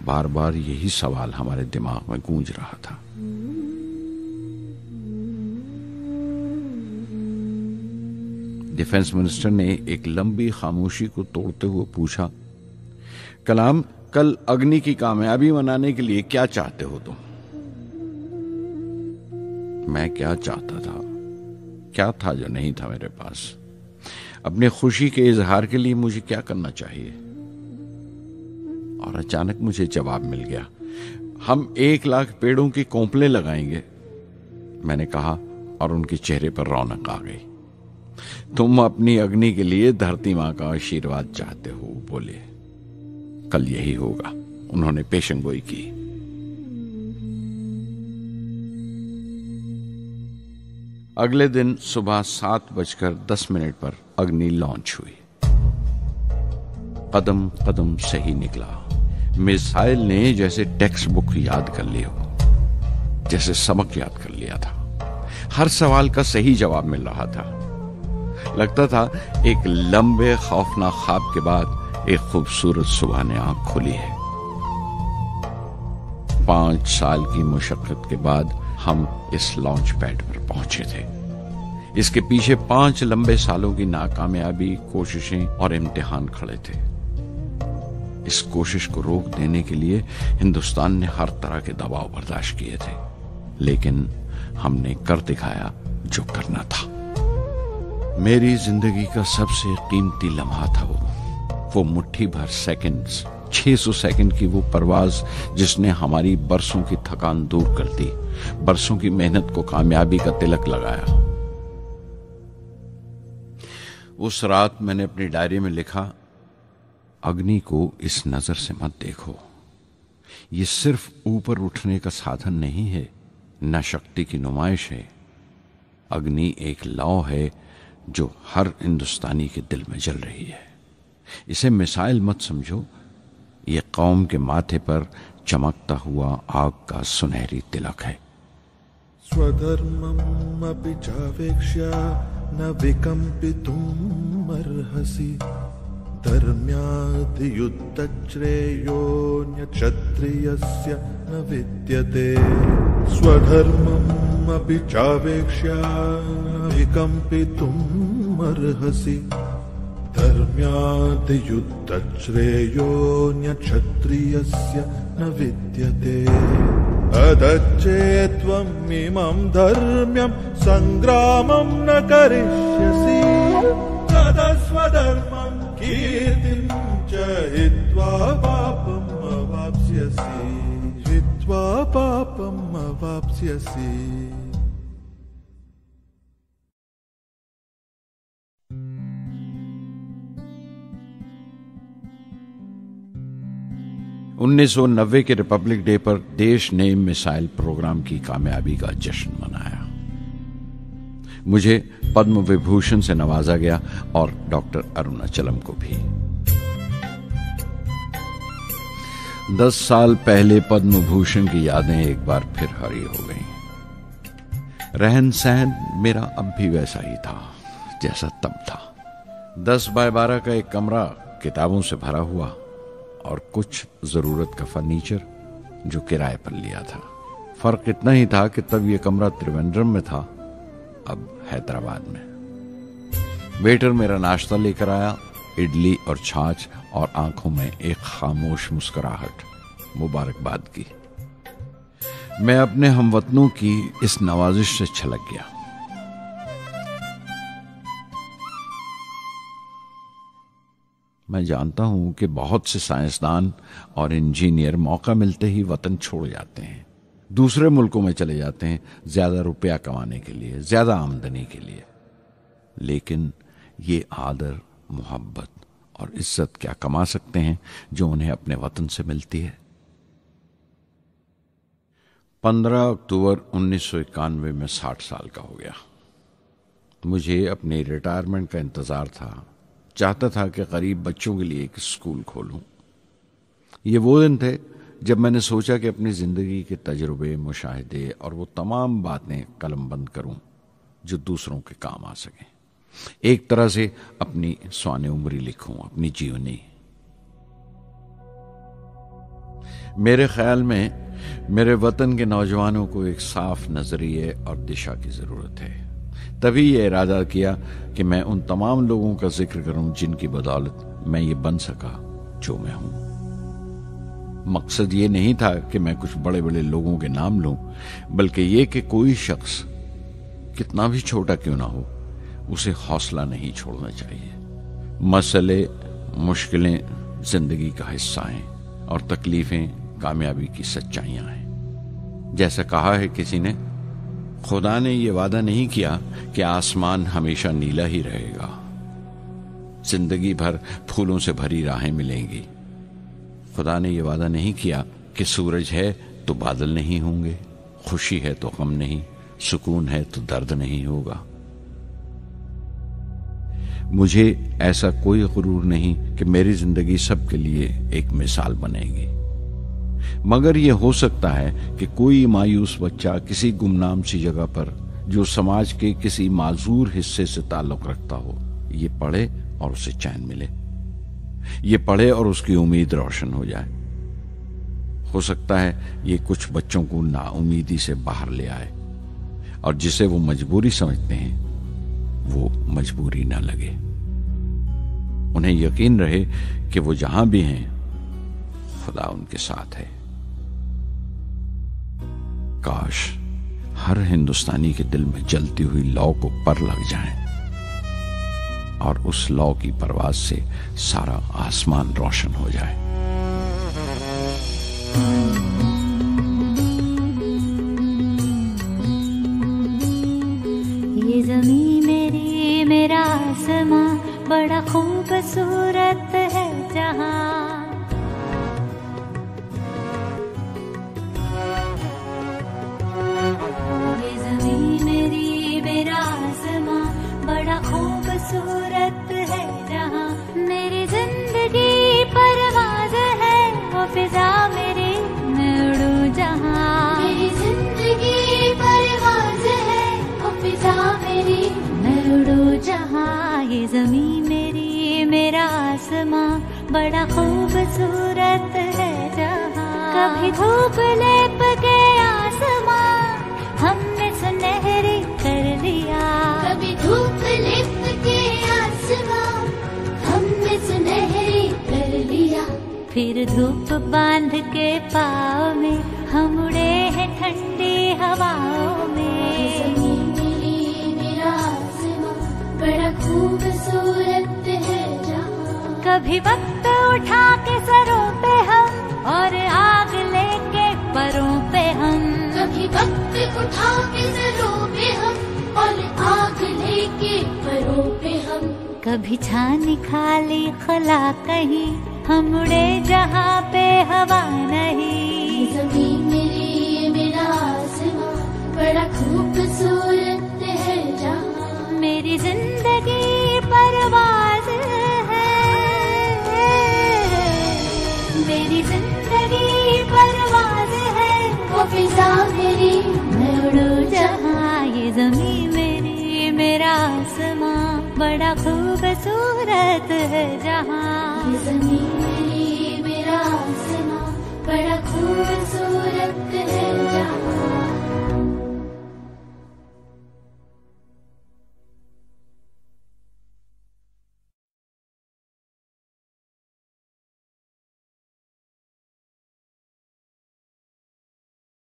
बार बार यही सवाल हमारे दिमाग में गूंज रहा था। डिफेंस मिनिस्टर ने एक लंबी खामोशी को तोड़ते हुए पूछा, कलाम, कल अग्नि की कामयाबी मनाने के लिए क्या चाहते हो तुम? मैं क्या चाहता था? क्या था जो नहीं था मेरे पास? अपनी खुशी के इजहार के लिए मुझे क्या करना चाहिए? और अचानक मुझे जवाब मिल गया, हम 1 लाख पेड़ों की कोंपले लगाएंगे, मैंने कहा और उनके चेहरे पर रौनक आ गई। तुम अपनी अग्नि के लिए धरती मां का आशीर्वाद चाहते हो, बोले। कल यही होगा, उन्होंने पेशेंगोई की। अगले दिन सुबह 7:10 पर अग्नि लॉन्च हुई। कदम कदम सही निकला। मिसाइल ने जैसे टेक्स्ट बुक याद कर ली हो, जैसे सबक याद कर लिया था। हर सवाल का सही जवाब मिल रहा था। लगता था एक लंबे खौफनाक ख्वाब के बाद एक खूबसूरत सुबह ने आंख खोली है। 5 साल की मुशक्कत के बाद हम इस लॉन्च पैड पर पहुंचे थे। इसके पीछे 5 लंबे सालों की नाकामयाबी, कोशिशें और इम्तिहान खड़े थे। इस कोशिश को रोक देने के लिए हिंदुस्तान ने हर तरह के दबाव बर्दाश्त किए थे, लेकिन हमने कर दिखाया जो करना था। मेरी जिंदगी का सबसे कीमती लम्हा था वो मुट्ठी भर सेकंड्स, 600 सेकंड की वो परवाज जिसने हमारी बरसों की थकान दूर कर दी, बरसों की मेहनत को कामयाबी का तिलक लगाया। उस रात मैंने अपनी डायरी में लिखा, अग्नि को इस नजर से मत देखो। ये सिर्फ ऊपर उठने का साधन नहीं है, न शक्ति की नुमाइश है। अग्नि एक लौ है जो हर हिंदुस्तानी के दिल में जल रही है। इसे मिसाइल मत समझो, ये कौम के माथे पर चमकता हुआ आग का सुनहरी तिलक है। स्वधर्मम् अपि चावेक्ष्य न विकम्पितुम् अर्हसि, धर्म्याद् युद्धश्रेयोऽन्यक्षत्रियस्य न विद्यते। स्वधर्मम् अपि चावेक्ष्य न विकम्पितुम् अर्हसि, धर्म्याद् युद्धश्रेयोऽन्यक्षत्रियस्य न विद्यते। अदच्चेत्त्वम् इमं धर्म्यं संग्रामं न करिष्यसि, तदा स्वधर्मं कीर्तिं च हित्वा पापम् अवाप्स्यसि, हित्वा पापम् अवाप्स्यसि। $1990 के रिपब्लिक डे पर देश ने मिसाइल प्रोग्राम की कामयाबी का जश्न मनाया। मुझे पद्म विभूषण से नवाजा गया और डॉक्टर अरुणाचलम को भी। 10 साल पहले पद्म भूषण की यादें एक बार फिर हरी हो गईं। रहन सहन मेरा अब भी वैसा ही था जैसा तब था। 10 बाय 12 का एक कमरा किताबों से भरा हुआ और कुछ जरूरत का फर्नीचर जो किराए पर लिया था। फर्क इतना ही था कि तब यह कमरा त्रिवेंद्रम में था, अब हैदराबाद में। वेटर मेरा नाश्ता लेकर आया, इडली और छाछ, और आंखों में एक खामोश मुस्कुराहट, मुबारकबाद की। मैं अपने हमवतनों की इस नवाजिश से छलक गया। मैं जानता हूं कि बहुत से साइंसदान और इंजीनियर मौका मिलते ही वतन छोड़ जाते हैं, दूसरे मुल्कों में चले जाते हैं ज्यादा रुपया कमाने के लिए, ज्यादा आमदनी के लिए। लेकिन ये आदर, मोहब्बत और इज्जत क्या कमा सकते हैं जो उन्हें अपने वतन से मिलती है? 15 अक्टूबर 1991 में 60 साल का हो गया। मुझे अपने रिटायरमेंट का इंतज़ार था। चाहता था कि गरीब बच्चों के लिए एक स्कूल खोलूं। ये वो दिन थे जब मैंने सोचा कि अपनी ज़िंदगी के तजुर्बे, मुशाहिदे और वो तमाम बातें कलमबंद करूं जो दूसरों के काम आ सकें। एक तरह से अपनी स्वाने उम्री लिखूं, अपनी जीवनी। मेरे ख्याल में मेरे वतन के नौजवानों को एक साफ नजरिए और दिशा की जरूरत है। तभी ये इरादा किया कि मैं उन तमाम लोगों का जिक्र करूं जिनकी बदौलत मैं ये बन सका जो मैं हूं। मकसद ये नहीं था कि मैं कुछ बड़े बड़े लोगों के नाम लूं, बल्कि ये कि कोई शख्स कितना भी छोटा क्यों ना हो, उसे हौसला नहीं छोड़ना चाहिए। मसले, मुश्किलें जिंदगी का हिस्सा हैं और तकलीफें कामयाबी की सच्चाइयां हैं। जैसा कहा है किसी ने, खुदा ने यह वादा नहीं किया कि आसमान हमेशा नीला ही रहेगा, जिंदगी भर फूलों से भरी राहें मिलेंगी। खुदा ने यह वादा नहीं किया कि सूरज है तो बादल नहीं होंगे, खुशी है तो गम नहीं, सुकून है तो दर्द नहीं होगा। मुझे ऐसा कोई गुरूर नहीं कि मेरी जिंदगी सबके लिए एक मिसाल बनेगी, मगर यह हो सकता है कि कोई मायूस बच्चा किसी गुमनाम सी जगह पर जो समाज के किसी माजूर हिस्से से ताल्लुक रखता हो, ये पढ़े और उसे चैन मिले, ये पढ़े और उसकी उम्मीद रोशन हो जाए। हो सकता है ये कुछ बच्चों को नाउमीदी से बाहर ले आए और जिसे वो मजबूरी समझते हैं वो मजबूरी ना लगे। उन्हें यकीन रहे कि वो जहां भी हैं खुदा उनके साथ है। काश हर हिंदुस्तानी के दिल में जलती हुई लौ को पर लग जाए और उस लौ की परवाज से सारा आसमान रोशन हो जाए। ये ज़मीं मेरी, मेरा आसमां, बड़ा खूबसूरत है जहां। ये ज़मीं मेरी, मेरा आसमां, बड़ा खूबसूरत है जहां। मेरी जिंदगी परवाज़ है, वो फिजा मेरी, मैं उड़ूं जहां। मेरी जिंदगी परवाज़ है, वो फिजा मेरी, मैं उड़ूं जहां। ये ज़मीं मेरी, मेरा आसमां, बड़ा खूबसूरत है जहां। कभी धूप लेप के आसमां हमने सुनहरी कर लिया। कभी धूप लेप के आसमां हमने सुनहरी कर लिया। फिर धूप बांध के पाँव में हम उड़े हैं ठंडी हवाओं में। ज़मीं मेरी, मेरा आसमां, बड़ा खूबसूरत है जहां। कभी वक्त उठा के सरों पे हम और आग लेके परों पे हम। कभी वक्त उठा के सरों पे हम और आग लेके परों पे हम। कभी छानी खाली खला कहीं, हम उड़े जहाँ पे हवा नहीं। ज़मीं मेरी, मेरा आसमां, बड़ा खूबसूरत है जहां। मेरी जिंदगी परवाज़ है, मेरी जिंदगी परवाज़ है, वो फिजा मेरी, मैं उड़ूं जहां। ये ज़मीं मेरी, मेरा आसमां, बड़ा खूबसूरत है जहां। ये ज़मीं मेरी, मेरा आसमां, बड़ा खूबसूरत